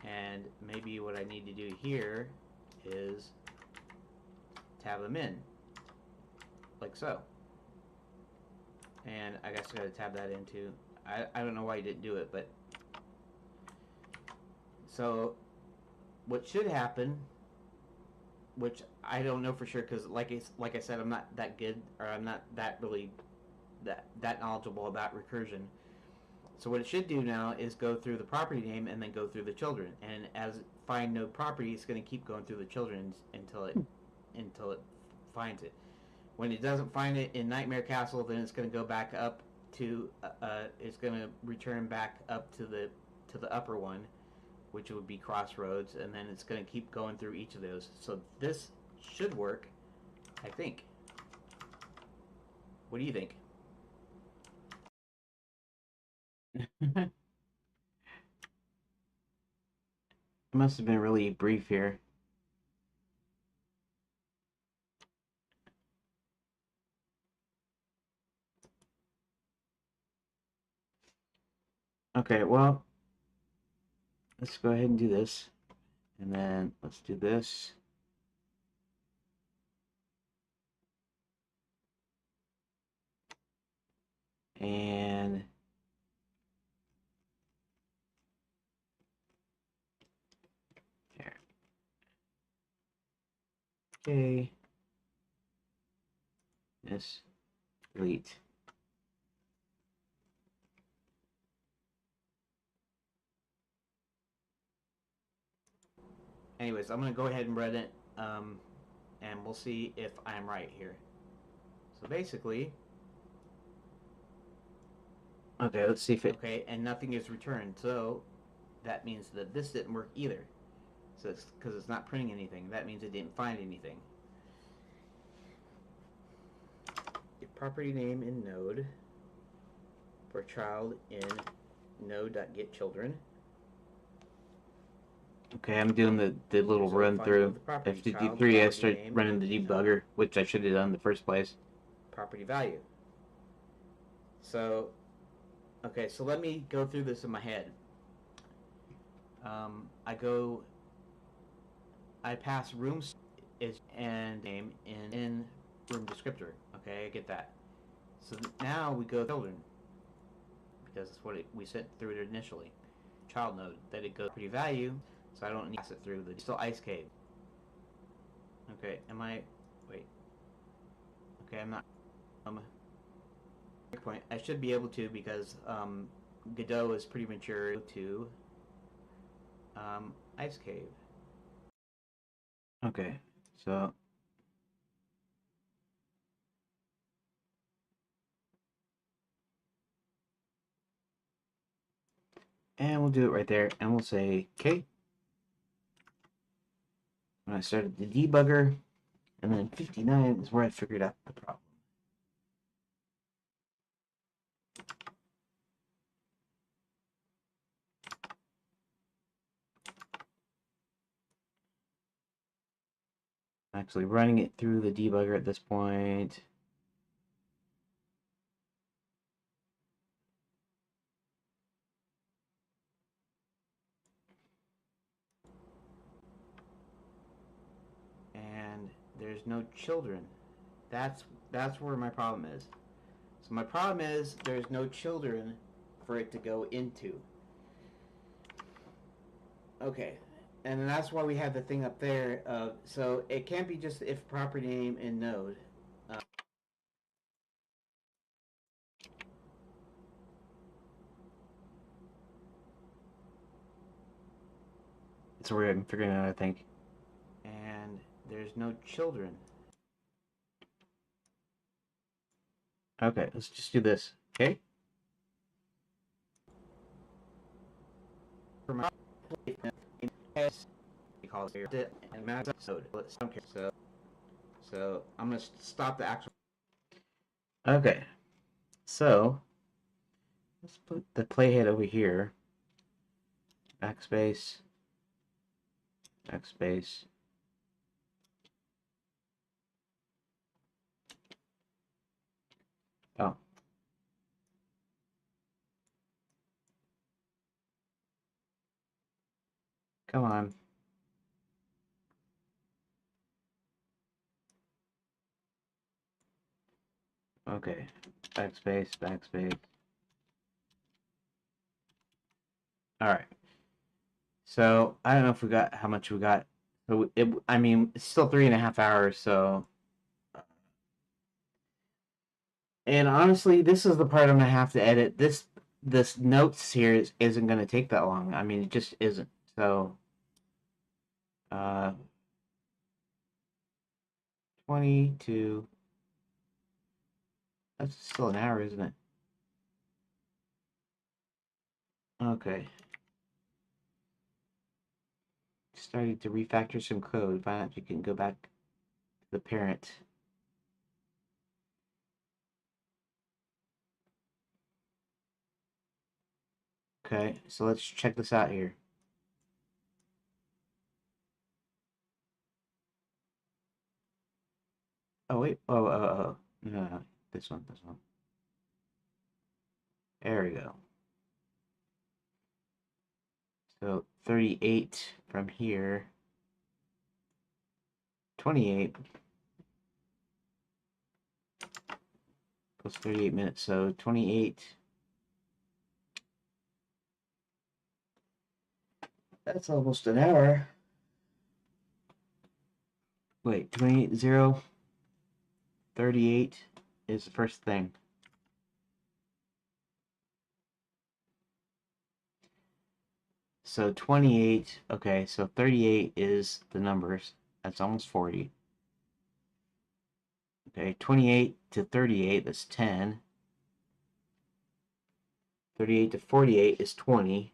and maybe what I need to do here is tab them in, like so. And I guess I gotta tab that into. I don't know why you didn't do it, but so what should happen, which I don't know for sure, because like I said, I'm not that good, or I'm not that really that knowledgeable about recursion. So what it should do now is go through the property name and then go through the children. And as find node property, it's going to keep going through the children until it finds it. When it doesn't find it in Nightmare Castle, then it's going to go back up to it's going to return back up to the upper one, which would be Crossroads, and then it's going to keep going through each of those. So this should work, I think. What do you think? It must have been really brief here. Okay, well, let's go ahead and do this. And then let's do this. And there. Okay. This. Delete. Anyways, I'm going to go ahead and run it, and we'll see if I'm right here. So basically, Okay, let's see if it... okay, and nothing is returned. So that means that this didn't work either. So it's because it's not printing anything. That means it didn't find anything. Get property name in node for child in node.getChildren. Okay, I'm doing the little So run find node through. of the property, After child, D3, I property start name, running the debugger, which I should have done in the first place. property value. So, okay, so let me go through this in my head. I pass rooms is and name in room descriptor. Okay, I get that. So now we go children because that's what we sent through it initially. Child node that it goes property value, so I don't need to pass it through the still ice cave. Okay, am I? Wait. Okay, I'm not. Point. I should be able to because Godot is pretty mature to ice cave. Okay, so and we'll do it right there, and we'll say okay. When I started the debugger, and then 59 is where I figured out the problem. Actually running it through the debugger at this point. And there's no children. That's where my problem is. So my problem is there's no children for it to go into. Okay, and that's why we have the thing up there. So it can't be just if property name and node. That's where I'm figuring out, I think. And there's no children. Okay, let's just do this. Okay. For my call it and math node. So I'm gonna stop the actual. Okay. So let's put the playhead over here. Backspace. Backspace. Oh. Come on. Okay. Backspace, backspace. Alright. So I don't know if we got how much we got. So I mean, it's still 3.5 hours, so and honestly, this is the part I'm gonna have to edit. This notes here isn't gonna take that long. I mean, it just isn't. So, uh, 22. That's still an hour, isn't it? Okay. Starting to refactor some code. Find out if you can go back to the parent. Okay, so let's check this out here. Oh wait. Oh. No, this one. This one. There we go. So 38 from here. 28 plus 38 minutes. So 28. That's almost an hour. Wait, 28, 0, 38 is the first thing. So 28, okay, so 38 is the numbers. That's almost 40. Okay, 28 to 38, that's 10. 38 to 48 is 20.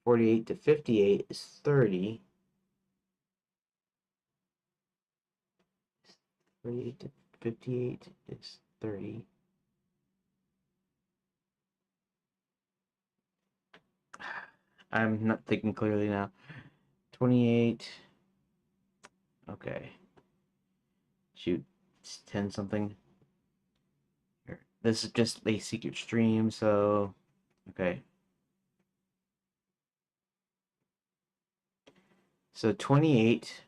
48 to 58 is 30. 48 to 58 is 30. I'm not thinking clearly now. 28. Okay. Shoot. It's 10 something. Here. This is just a secret stream, so. Okay. So 28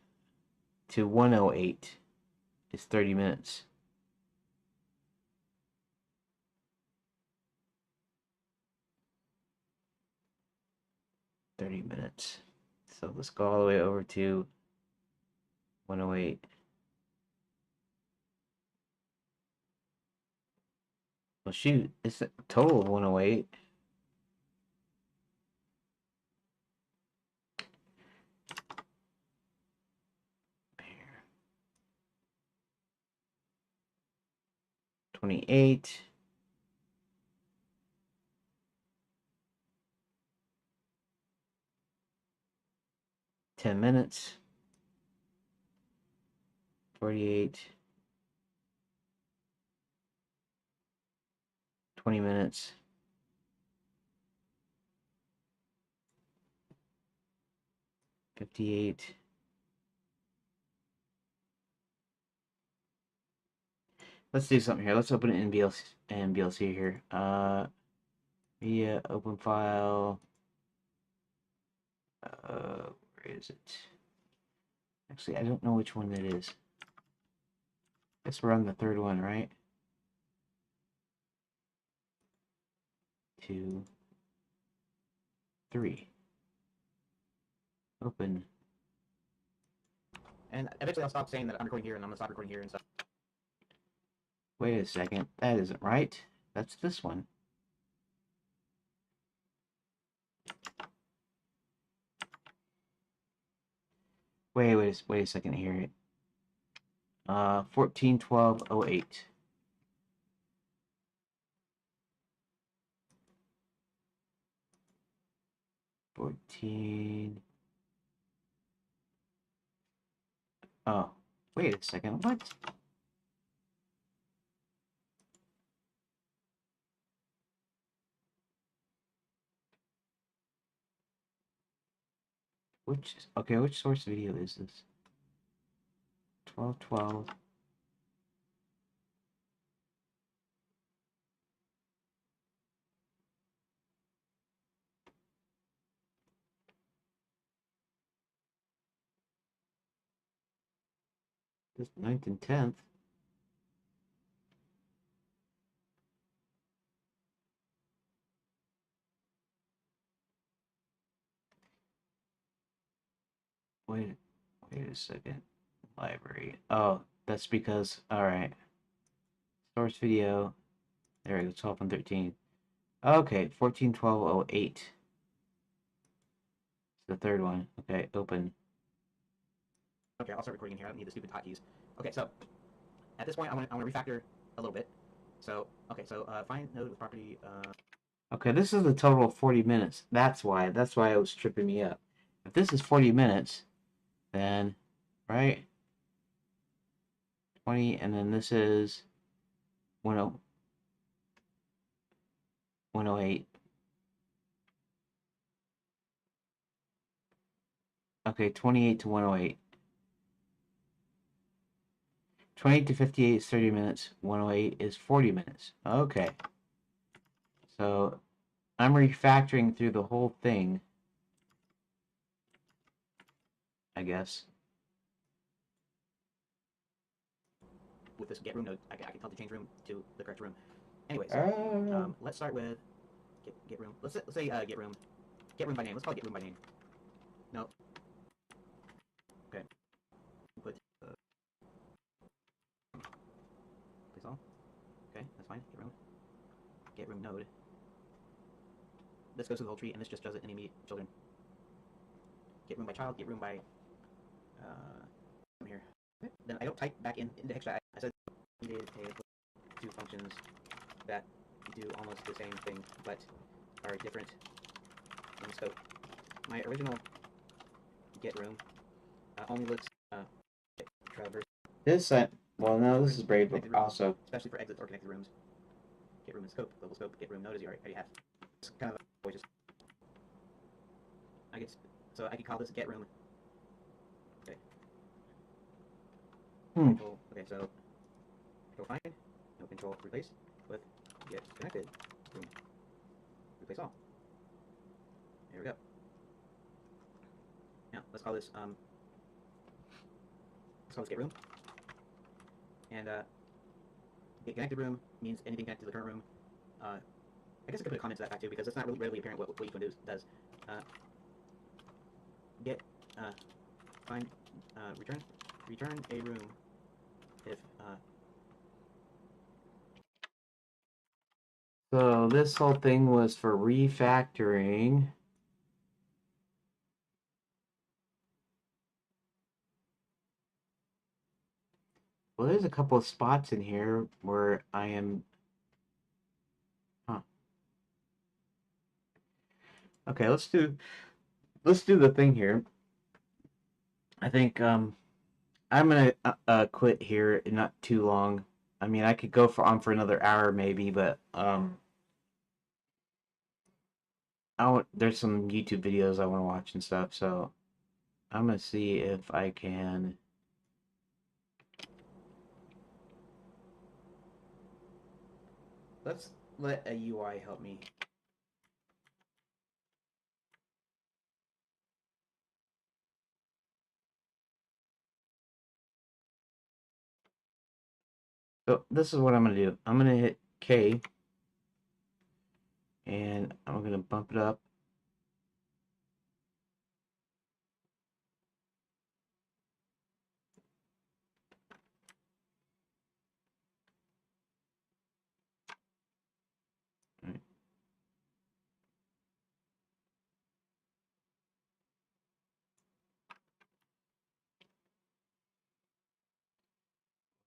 to 108 is 30 minutes. So let's go all the way over to 108. Well, shoot, it's a total of 108. Here. 28. $10. 48. 20 minutes. 58. Let's do something here. Let's open it in BLC here. Media, open file. Where is it? Actually, I don't know which one it is. Guess we're on the third one, right? 2, 3. Open. And eventually I'll stop saying that I'm recording here and I'm gonna stop recording here and stuff. Wait a second. That isn't right. That's this one. Wait a second here. 14/12/08. 14. Oh, wait a second. What? Which source video is this? 12/12. This 9th and 10th. Wait a second. Library. Oh, that's because, alright. Source video. There we go, 12 and 13. Okay, 14/12/08. The third one. Okay, open. Okay, I'll start recording here. I don't need the stupid hotkeys. Okay, so at this point, I want to refactor a little bit. So okay, so find node with property. Okay, this is a total of 40 minutes. That's why it was tripping me up. If this is 40 minutes, then right, 20, and then this is 10 108. Okay, 28 to 108. 28 to 58 is 30 minutes. 108 is 40 minutes. Okay. So I'm refactoring through the whole thing, I guess. With this get room node, I can tell to change room to the correct room. Anyways, let's start with get room. Let's say get room by name. Let's call it get room by name. No. Okay. Put place all. Okay, that's fine. Get room node. This goes to the whole tree, and this just does it in immediate children. Get room by child. Get room by here. Okay. Then I don't type back in into Exzel. I said two functions that do almost the same thing, but are different in scope. My original get room only looks traverse. This well, no, this is Brave also. Especially for exits or connected rooms. Get room and scope, global scope, get room node as you already have. It's kind of just I could so I could call this get room. Okay. Hmm. Control. Okay, so control find. No control replace with get connected room. Replace all. There we go. Now let's call this get room. And get connected room means anything connected to the current room. I guess I could put a comment to that fact too, because it's not really readily apparent what each one does. Get find return a room if So this whole thing was for refactoring. Well, there's a couple of spots in here where I am. Huh. Okay, let's do the thing here. I think I'm gonna quit here in not too long. I mean, I could go for another hour maybe, but there's some YouTube videos I want to watch and stuff, so I'm gonna see if I can. let's let a UI help me. So this is what I'm gonna do. I'm gonna hit K, and I'm gonna bump it up. All right.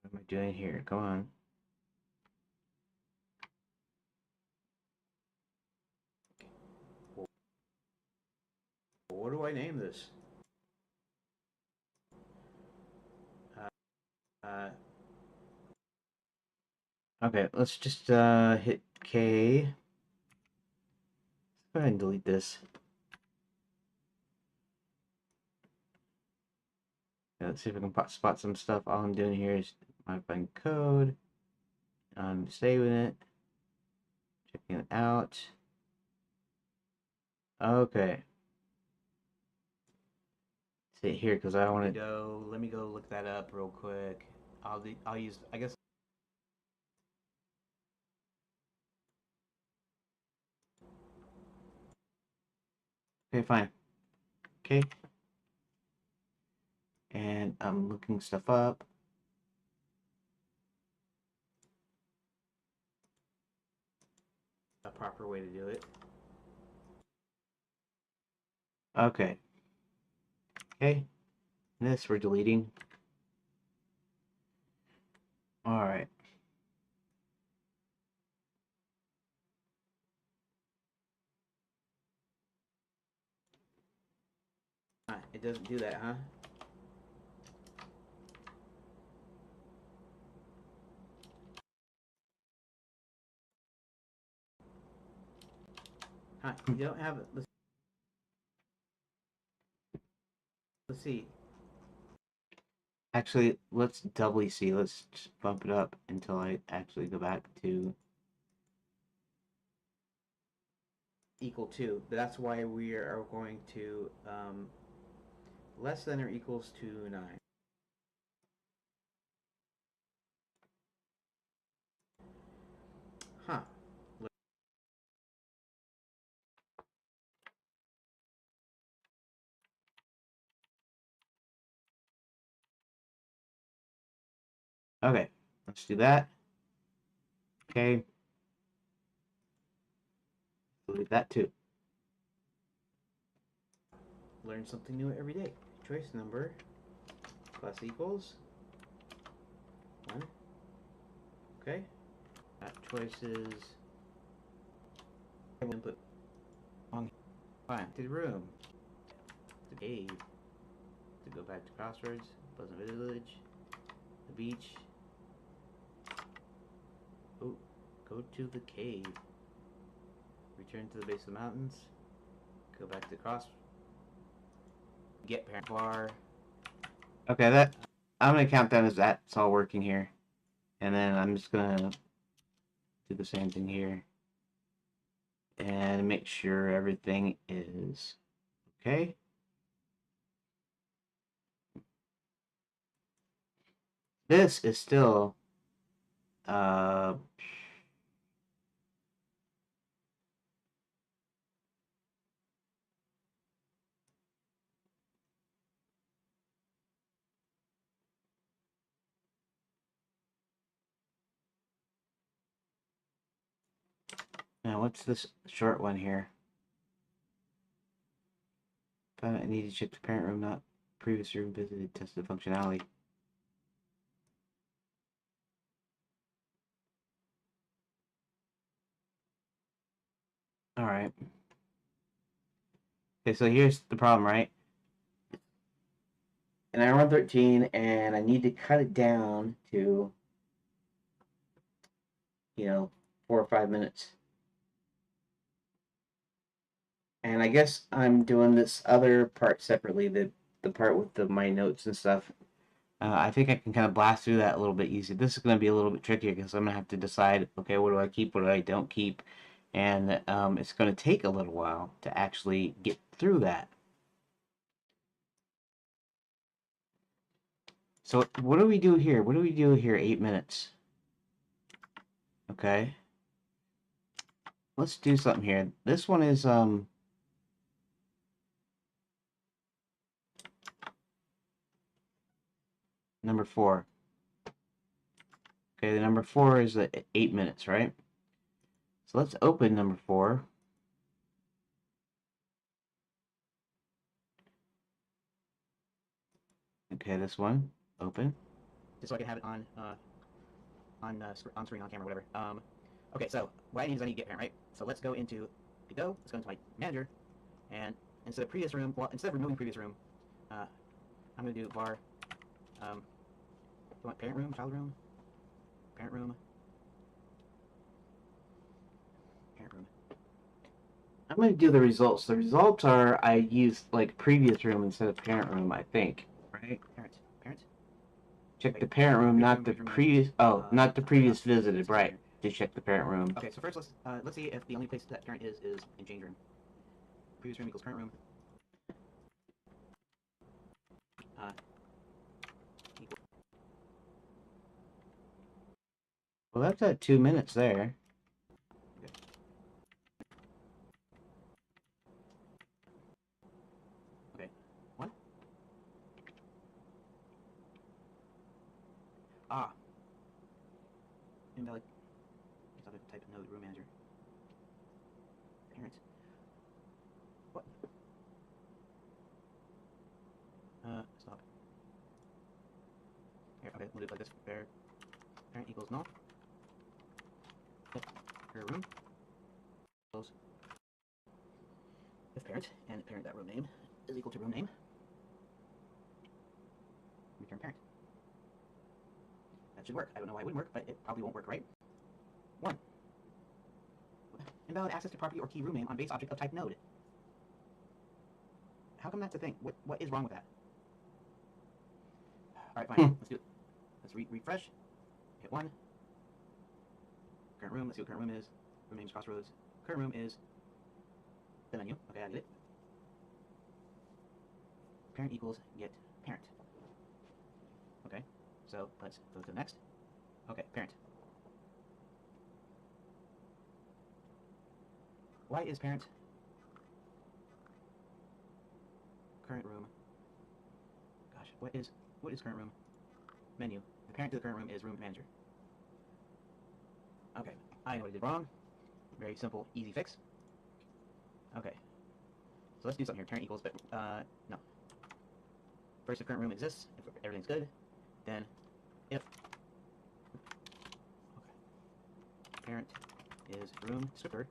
What am I doing here? Come on. What do I name this? Uh, Okay, let's just hit K. Let's go ahead and delete this. Let's see if I can spot some stuff. All I'm doing here is modifying code. I'm saving it, checking it out. Okay. Sit here because I don't want to. let me go look that up real quick. I'll use I guess. Okay, fine. Okay. And I'm looking stuff up. A proper way to do it. Okay. Okay. This we're deleting. All right. It doesn't do that, huh? Huh? You don't have it. Let's see. Actually, let's doubly see. Let's just bump it up until I actually go back to. Equal to. That's why we are going to less than or equals to 9. Huh. Okay. Let's do that. Okay. Delete that too. Learn something new every day. Choice number plus equals 1. Okay. Choices. Input. Fine. To the room. The cave. To go back to Crossroads. Pleasant Village. The beach. Oh, go to the cave. Return to the base of the mountains. Go back to Crossroads. get parent var. Okay, that I'm gonna count that as that's all working here, and then I'm just gonna do the same thing here and make sure everything is okay. This is still uh now what's this short one here? I need to check the parent room, not previous room visited, test the functionality. All right. Okay, so here's the problem, right? And I run 13, and I need to cut it down to, 4 or 5 minutes. And I guess I'm doing this other part separately, the part with my notes and stuff. I think I can kind of blast through that a little bit easier. This is going to be a little bit trickier because I'm going to have to decide, okay, what do I keep, what do I don't keep, and it's going to take a little while to actually get through that. So what do we do here? What do we do here? 8 minutes. Okay. Let's do something here. This one is number 4. Okay, the number 4 is 8 minutes, right? So let's open number 4. Okay, this one, open. Just so I can have it on screen, on camera, whatever. Okay, so what I need is I need to get parent, right? So let's go into let's go into my manager, and instead of previous room, well, instead of removing previous room, I'm going to do var, do you want parent room, child room, parent room, parent room. I'm going to do the results. The results are I used like previous room instead of parent room, I think, right? Parent. Check Wait, the parent room, not the room, previous. Oh, not the previous visited, right? here. Just check the parent room. Okay, so first let's see if the only place that parent is in change room. Previous room equals current room. Equals. Well, that's at 2 minutes there. Okay. Okay. What? Ah. Invalid. It's not a type of node room manager. Parent. What? Stop. Here, okay, we'll do it like this. Parent equals null. If room equals if parent and parent that room name is equal to room name, return parent. That should work. I don't know why it wouldn't work, but it probably won't work, right? 1. Invalid access to property or key room name on base object of type node. How come that's a thing? What is wrong with that? Alright, fine. Let's do it. Let's refresh. Hit 1. Current room. Let's see what current room is. Room name's Crossroads. Current room is the menu. Okay, I get it. Parent equals get parent. Okay, so let's go to the next. Okay, parent. Why is parent current room? Gosh, what is current room? Menu. The parent to the current room is room manager. Okay, I know what I did wrong. Very simple, easy fix. Okay, so let's do something here. Parent equals, but no. First, if current room exists, if everything's good, then if parent is room stripper,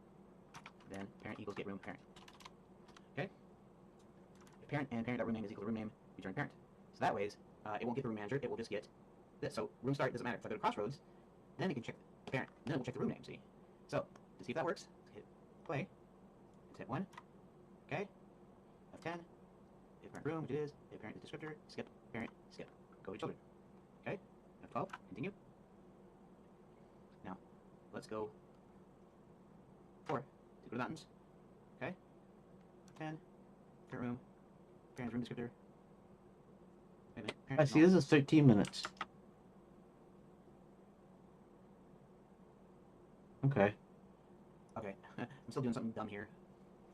then parent equals get room parent. Okay? If parent and parent room name is equal to room name, return parent. So that way, it won't get the room manager, it will just get this. So room start doesn't matter. If I go to Crossroads, then it can check the parent, then it will check the room name, see? So, to see if that works, hit play. Let's hit 1. Okay? F10. if parent room, which it is, if parent is descriptor, skip, parent, skip. Go to children. Okay? F12, continue. Now, let's go 4 to go to mountains. Okay? 10, parent room, parent's room descriptor. Wait a minute, I see, this is 13 minutes. Okay. Okay, I'm still doing something dumb here.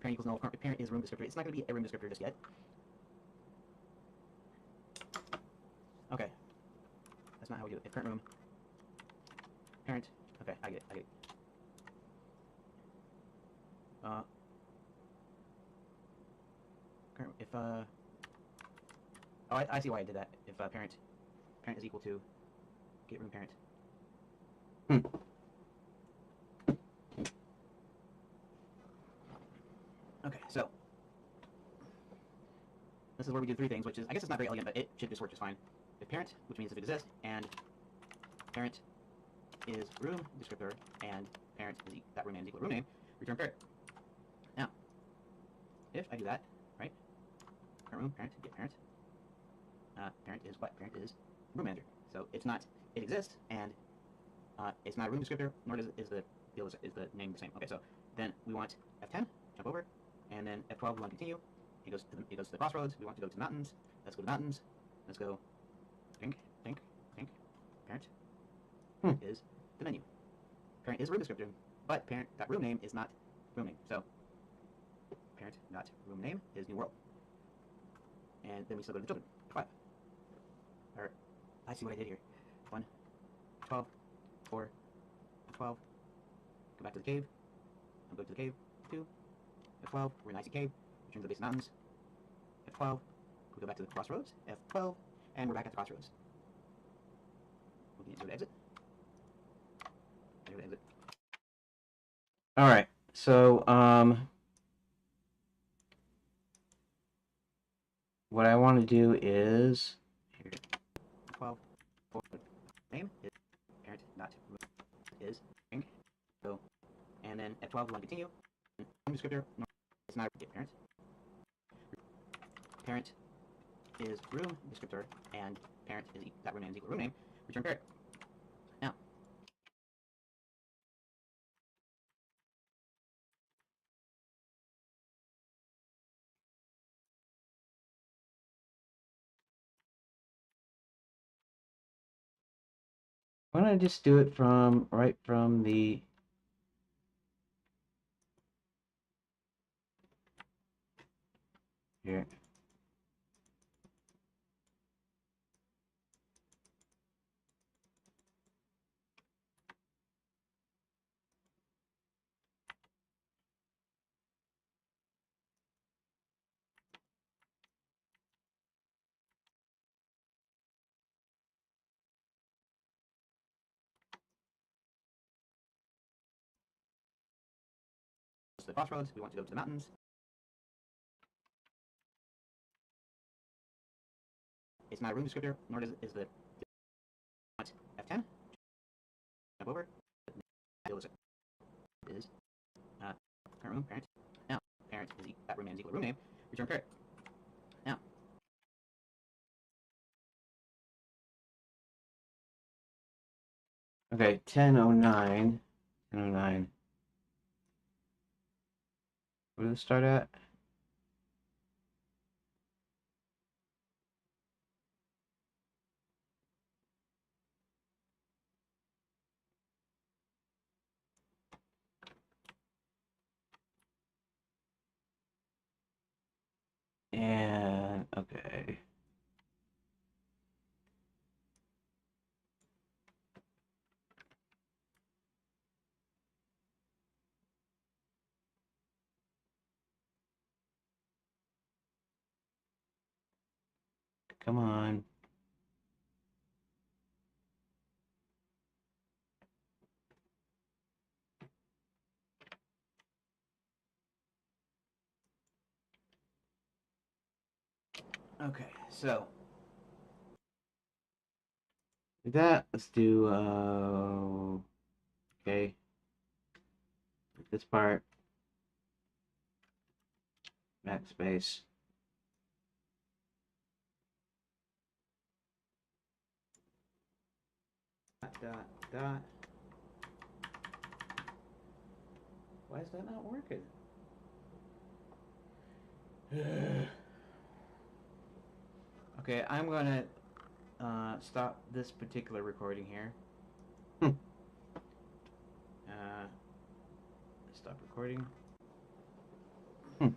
Parent equals null, parent is room descriptor. It's not going to be a room descriptor just yet. Okay, that's not how we do it. If parent room, parent, okay, I get it. If, oh, I see why I did that. If parent is equal to get room parent. Hmm. Okay, so this is where we do 3 things, which is, I guess it's not very elegant, but it should just work just fine. If parent, which means if it exists, and parent is room descriptor, and parent is that room name is equal to room name, return parent. Now, if I do that, right? Parent room, parent, get parent. Parent is what? Parent is room manager. So it's not, it exists, and it's not a room descriptor, nor is the name the same. Okay, so then we want F10, jump over, and then F12, we want to continue. It goes to the crossroads. We want to go to mountains. Let's go to mountains. Let's go. Think. Parent is the menu. Parent is room descriptor, but parent that room name is not room name. So parent dot room name is new world, and then we still go to the children. 5. Or I see what I did here. 1, 12, 4, 12. Go back to the cave. I'll go to the cave. 2. F12. We're in icy cave. Return to the base of mountains. F12. We go back to the crossroads. F12. And we're back at the crossroads. We can go to exit. Go to exit. All right. So, what I want to do is Here. 12. 4. Name is parent dot room is ring. So, and then F12 we want to continue. Room descriptor. No, it's not get parent. Parent is room descriptor, and parent is that room name is equal to room name. Return parent. Now, why don't I just do it from right from the here. to the crossroads. We want to go to the mountains. It's not a room descriptor, nor is the F10. Jump over. Is parent room parent. Now parent is that room name is equal to room name. Return parent. Now Okay, 10:09. 10:09. Where did it start at? And okay. Come on. okay, so With that, let's do okay. This part. Backspace. dot dot. Why is that not working? Okay, I'm gonna stop this particular recording here. Hmm. Uh, stop recording. Hmm.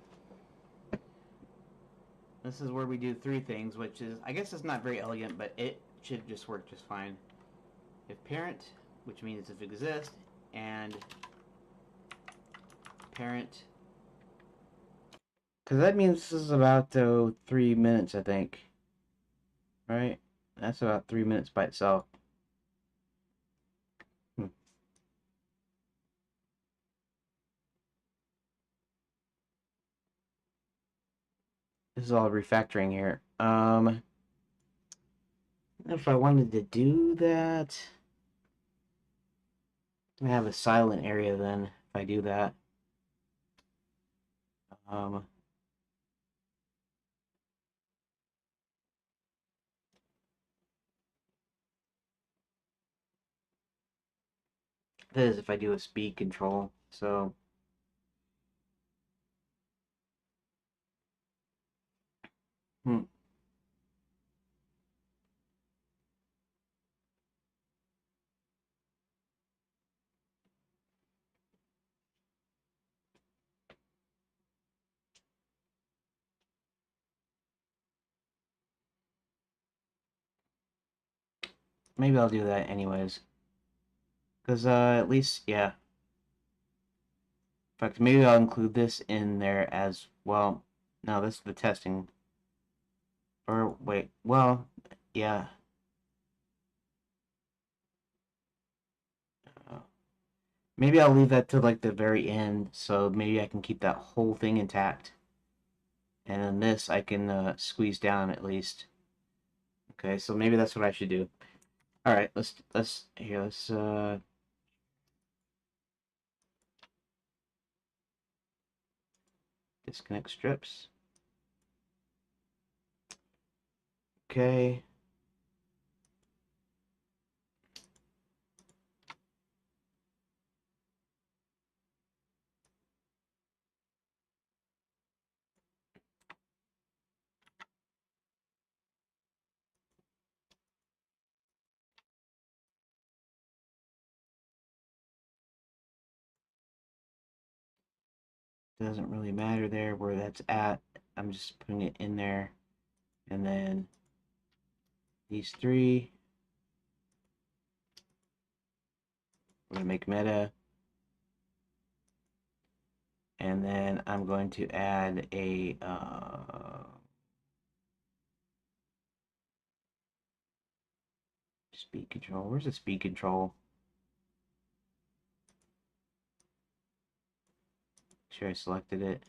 This is where we do three things, which is, I guess it's not very elegant, but it should just work just fine. If parent, which means if exist, and parent. Because that means this is about 3 minutes, I think. Right? That's about 3 minutes by itself. Hmm. This is all refactoring here. If I wanted to do that, I have a silent area then if I do that. Um, that is if I do a speed control. So, hmm. Maybe I'll do that anyways. Because, at least, yeah. In fact, maybe I'll include this in there as well. No, this is the testing. Or, wait, well, yeah. Uh, Maybe I'll leave that to, like, the very end, so maybe I can keep that whole thing intact. And then this I can, squeeze down at least. Okay, so maybe that's what I should do. Alright, let's, disconnect strips. Okay. Doesn't really matter there where that's at. I'm just putting it in there. And then these three, we're going to make meta. And then I'm going to add a speed control. Where's the speed control? Sure, I selected it.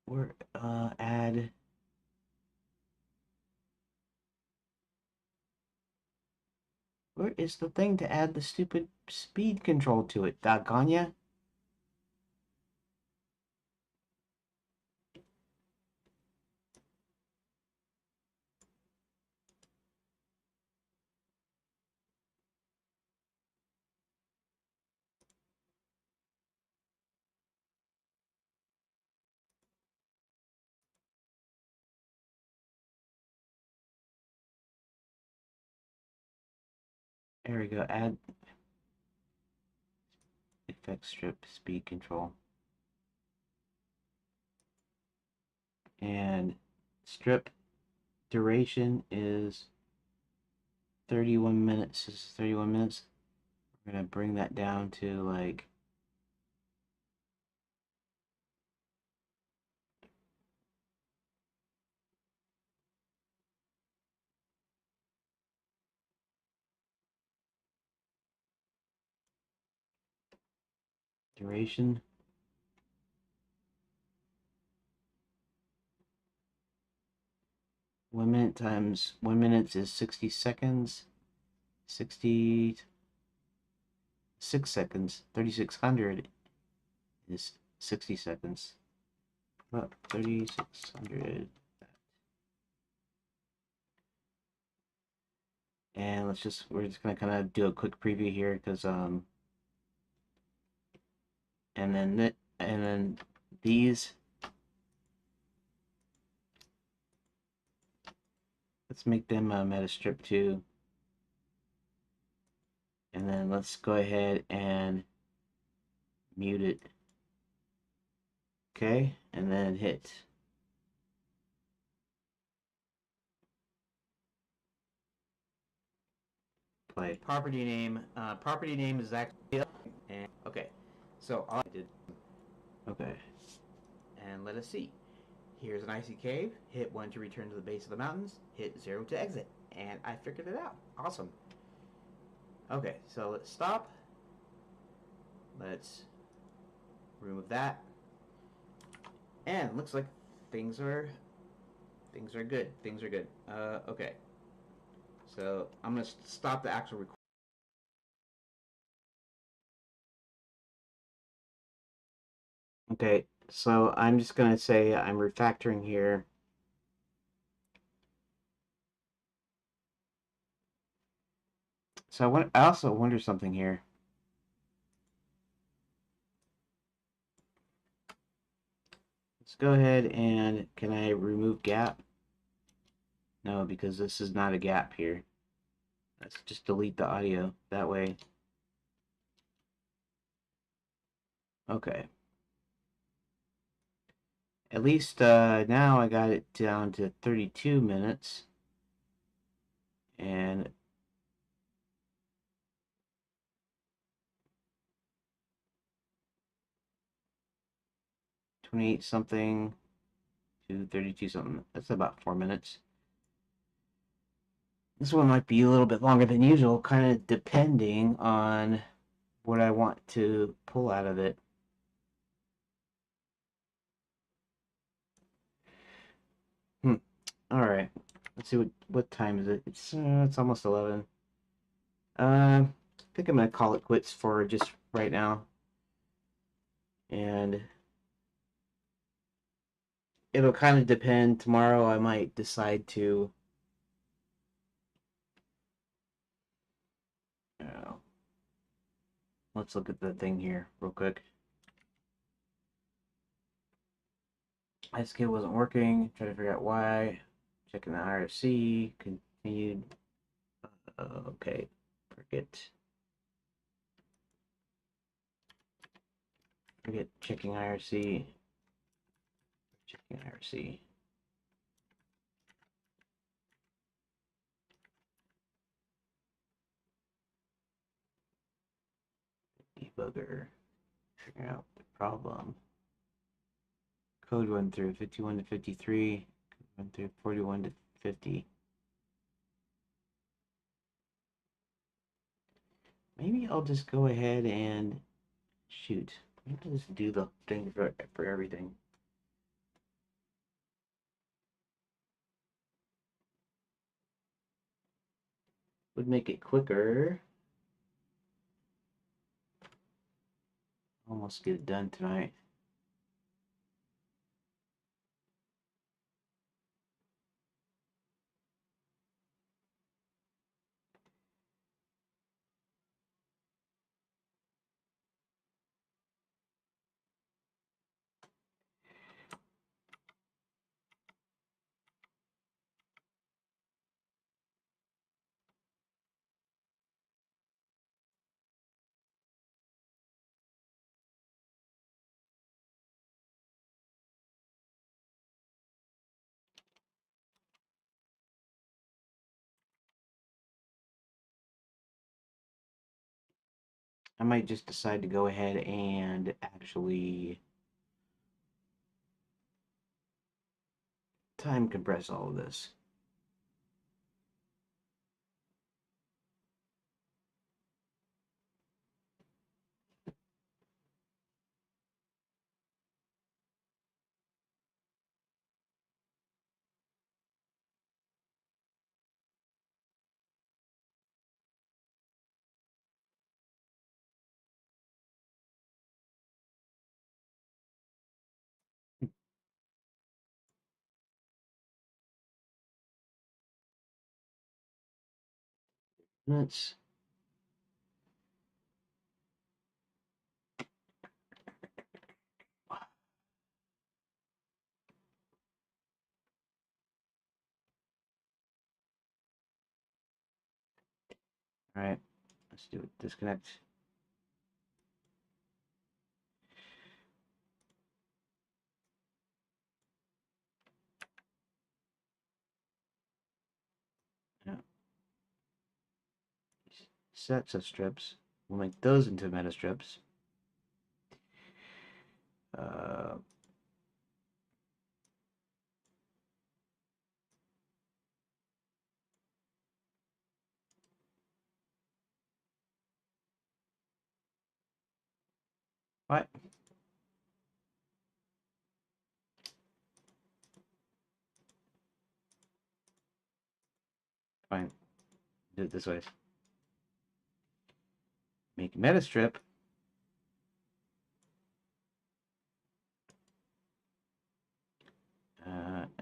Where add. Where is the thing to add the stupid speed control to it? Doggone ya. There we go. Add effect strip speed control. And strip duration is 31 minutes. This is 31 minutes. We're gonna bring that down to like duration. 1 minute times 1 minute is 60 seconds. 66 seconds. 3600 is 60 seconds. About 3600. And we're just gonna kind of do a quick preview here because and then these, let's make them meta strip too. And then let's go ahead and mute it. Okay, and then hit play. Property name is actually and okay. So all I did, Okay. and let us see. Here's an icy cave. Hit 1 to return to the base of the mountains. Hit 0 to exit. And I figured it out. Awesome. Okay, so let's stop. Let's remove that. And looks like things are things are good. Things are good. Okay. So I'm gonna stop the actual recording. Okay, so I'm just gonna say I'm refactoring here. So I also wonder something here. Let's go ahead and can I remove gap? No, because this is not a gap here. Let's just delete the audio that way. Okay. At least now I got it down to 32 minutes. And 28 something to 32 something. That's about 4 minutes. This one might be a little bit longer than usual, kind of depending on what I want to pull out of it. Hmm. All right. Let's see what time is it. It's almost 11. I think I'm gonna call it quits for just right now, and it'll kind of depend. Tomorrow I might decide to. Uh, let's look at the thing here real quick. ISK wasn't working. Try to figure out why. Checking the IRC. Continued. Okay. Forget. Forget checking IRC. Checking IRC. Debugger. Figure out the problem. Code went through 51 to 53. Code went through 41 to 50. Maybe I'll just go ahead and shoot. Maybe I'll just do the thing for everything. Would make it quicker. Almost get it done tonight. I might just decide to go ahead and actually time compress all of this. minutes. All right, let's do it. Disconnect. Yeah. Sets of strips. We'll make those into meta strips. Uh, what? Fine. Do it this way. Make meta strip.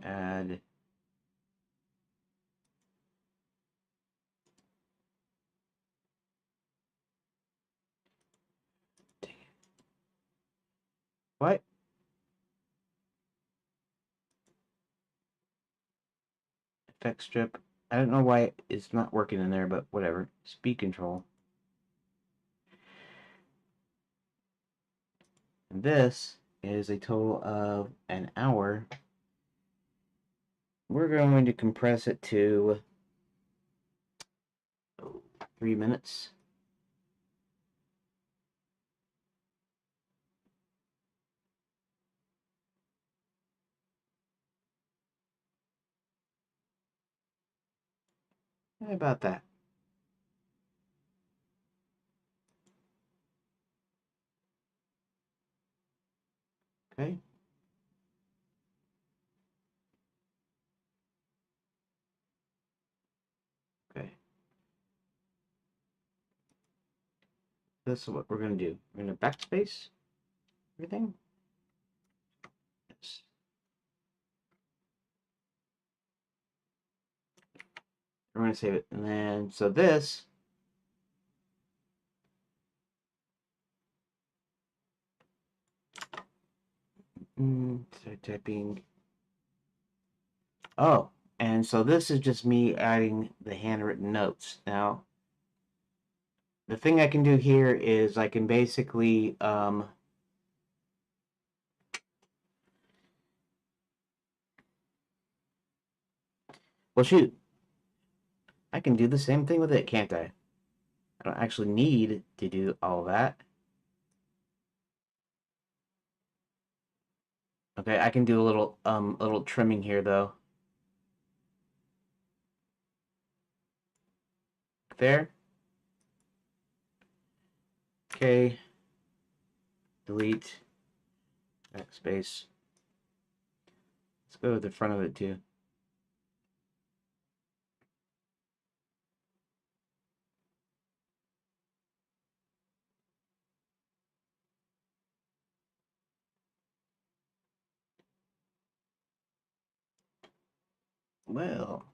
Add. What? Effect strip. I don't know why it's not working in there, but whatever. Speed control. And this is a total of an hour. We're going to compress it to 3 minutes. How about that? Okay. Okay. This is what we're going to do. We're going to backspace everything. Yes. We're going to save it. And then, so this, start typing. Oh, and so this is just me adding the handwritten notes. Now, the thing I can do here is I can basically, well, shoot, I can do the same thing with it, can't I? I don't actually need to do all that. Okay, I can do a little trimming here though. There. Okay. Delete. Backspace. Let's go to the front of it too. Well,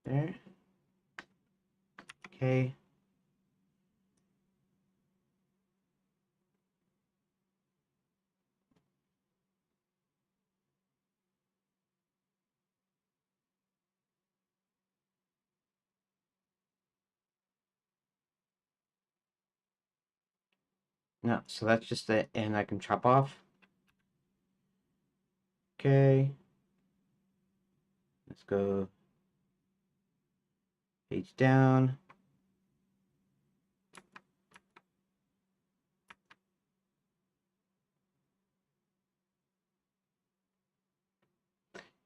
there. Okay. No, so that's just it, and I can chop off. Okay. Let's go page down.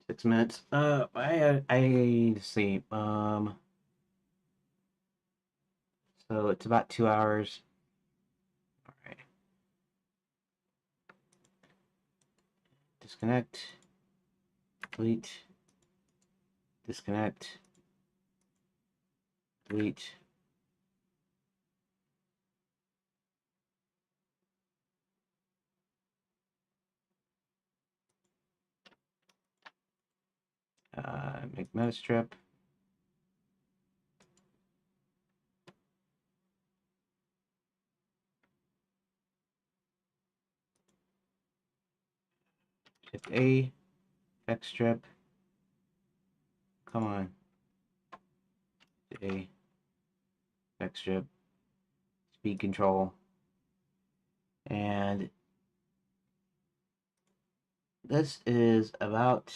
Six minutes. I see. So it's about 2 hours. All right. Disconnect. Delete. Disconnect. Delete. Make meta strip. Shift A, effect strip. Come on. A, effect strip. Speed control. And this is about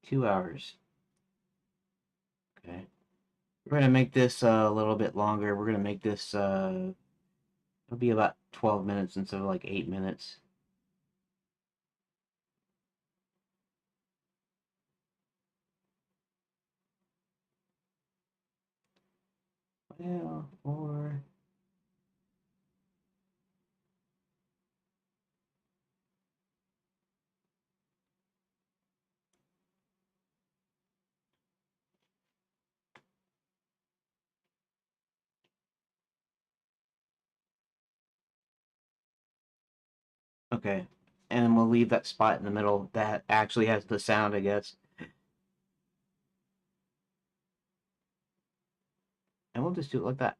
2 hours. Okay. We're gonna make this a little bit longer. We're gonna make this it'll be about 12 minutes instead of like 8 minutes. Well, or okay. And we'll leave that spot in the middle that actually has the sound, I guess. And we'll just do it like that.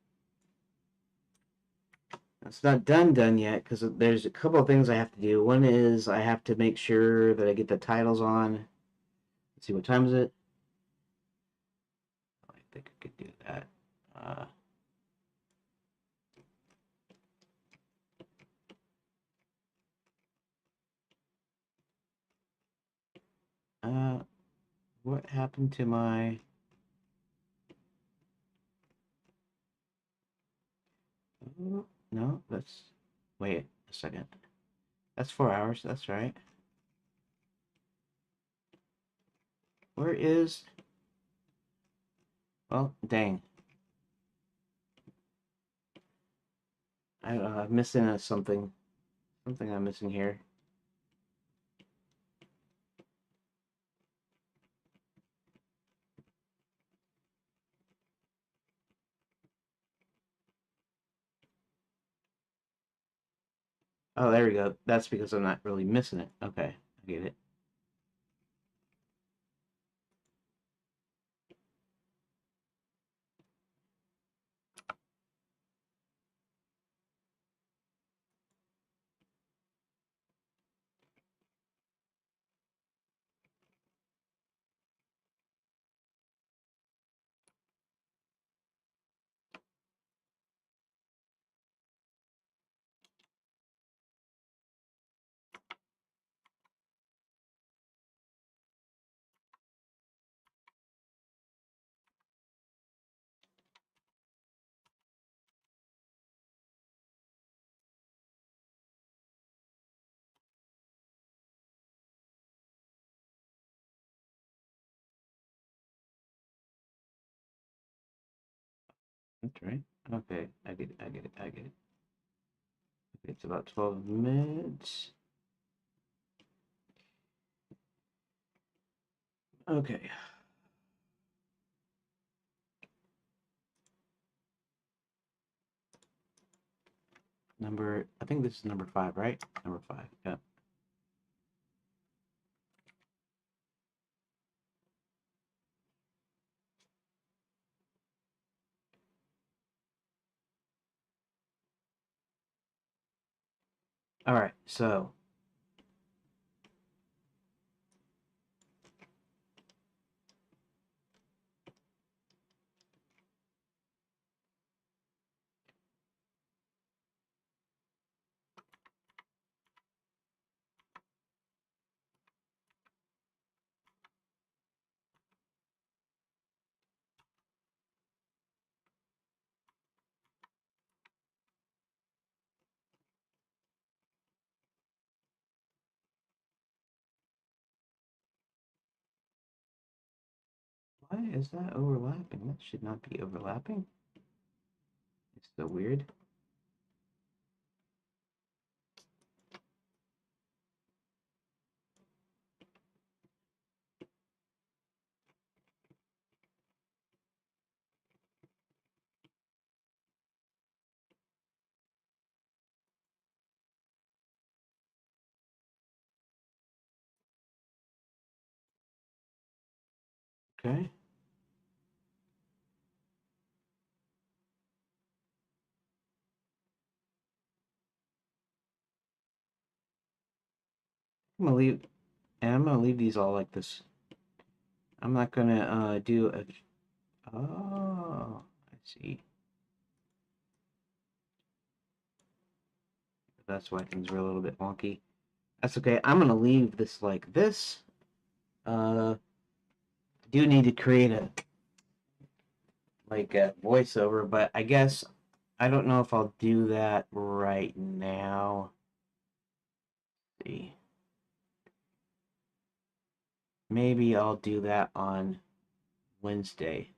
It's not done yet because there's a couple of things I have to do. One is I have to make sure that I get the titles on. Let's see, what time is it? I think I could do that. Uh, uh, what happened to my... Oh, no, that's... Wait a second. That's 4 hours, that's right. Where is... Well, dang. I'm missing something. Something I'm missing here. Oh, there we go. That's because I'm not really missing it. Okay, I get it. That's right. Okay, I get it, I get it, I get it. Okay, it's about 12 minutes. Okay. I think this is number 5, right? Number 5, yeah. All right, so why is that overlapping? That should not be overlapping. It's so weird. Okay. I'm gonna leave, and I'm gonna leave these all like this. I'm not gonna do a. Oh, I see. That's why things are a little bit wonky. That's okay. I'm gonna leave this like this. Do need to create a like a voiceover, but I guess I don't know if I'll do that right now. Let's see, maybe I'll do that on Wednesday.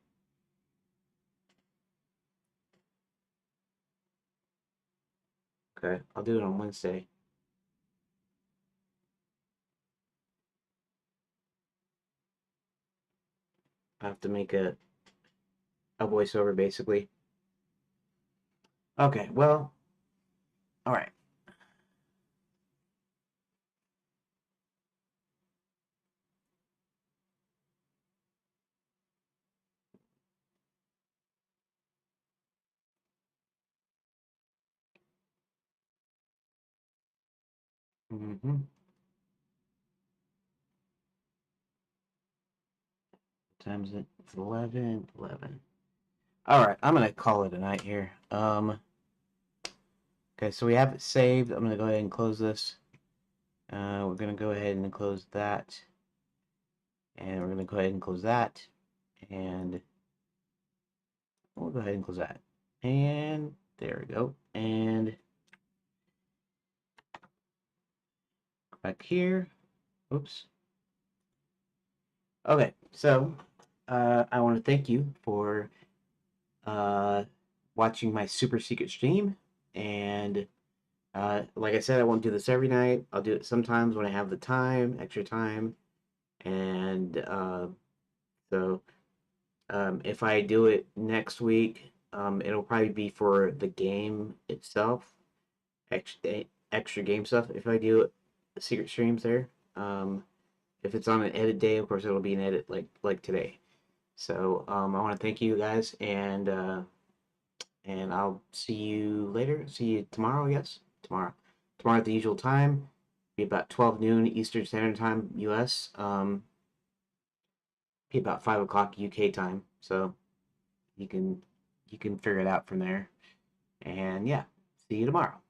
Okay, I'll do it on Wednesday. I have to make a voiceover basically. Okay, well, all right. Mm-hmm. What time is it? It's 11. 11. All right, I'm gonna call it a night here. Okay, so we have it saved. I'm gonna go ahead and close this. We're gonna go ahead and close that, and we're gonna go ahead and close that, and we'll go ahead and close that. And there we go. And back here. Oops. Okay, so I want to thank you for uh, watching my super secret stream. And like I said, I won't do this every night. I'll do it sometimes when I have the time, extra time. And so if I do it next week, it'll probably be for the game itself, extra game stuff. If I do secret streams there, if it's on an edit day, of course it'll be an edit like today. So I want to thank you guys, and I'll see you later. See you tomorrow, I guess. Tomorrow at the usual time. Be about 12 noon Eastern Standard Time, U.S. Be about 5 o'clock UK time. So you can you can figure it out from there. And yeah, see you tomorrow.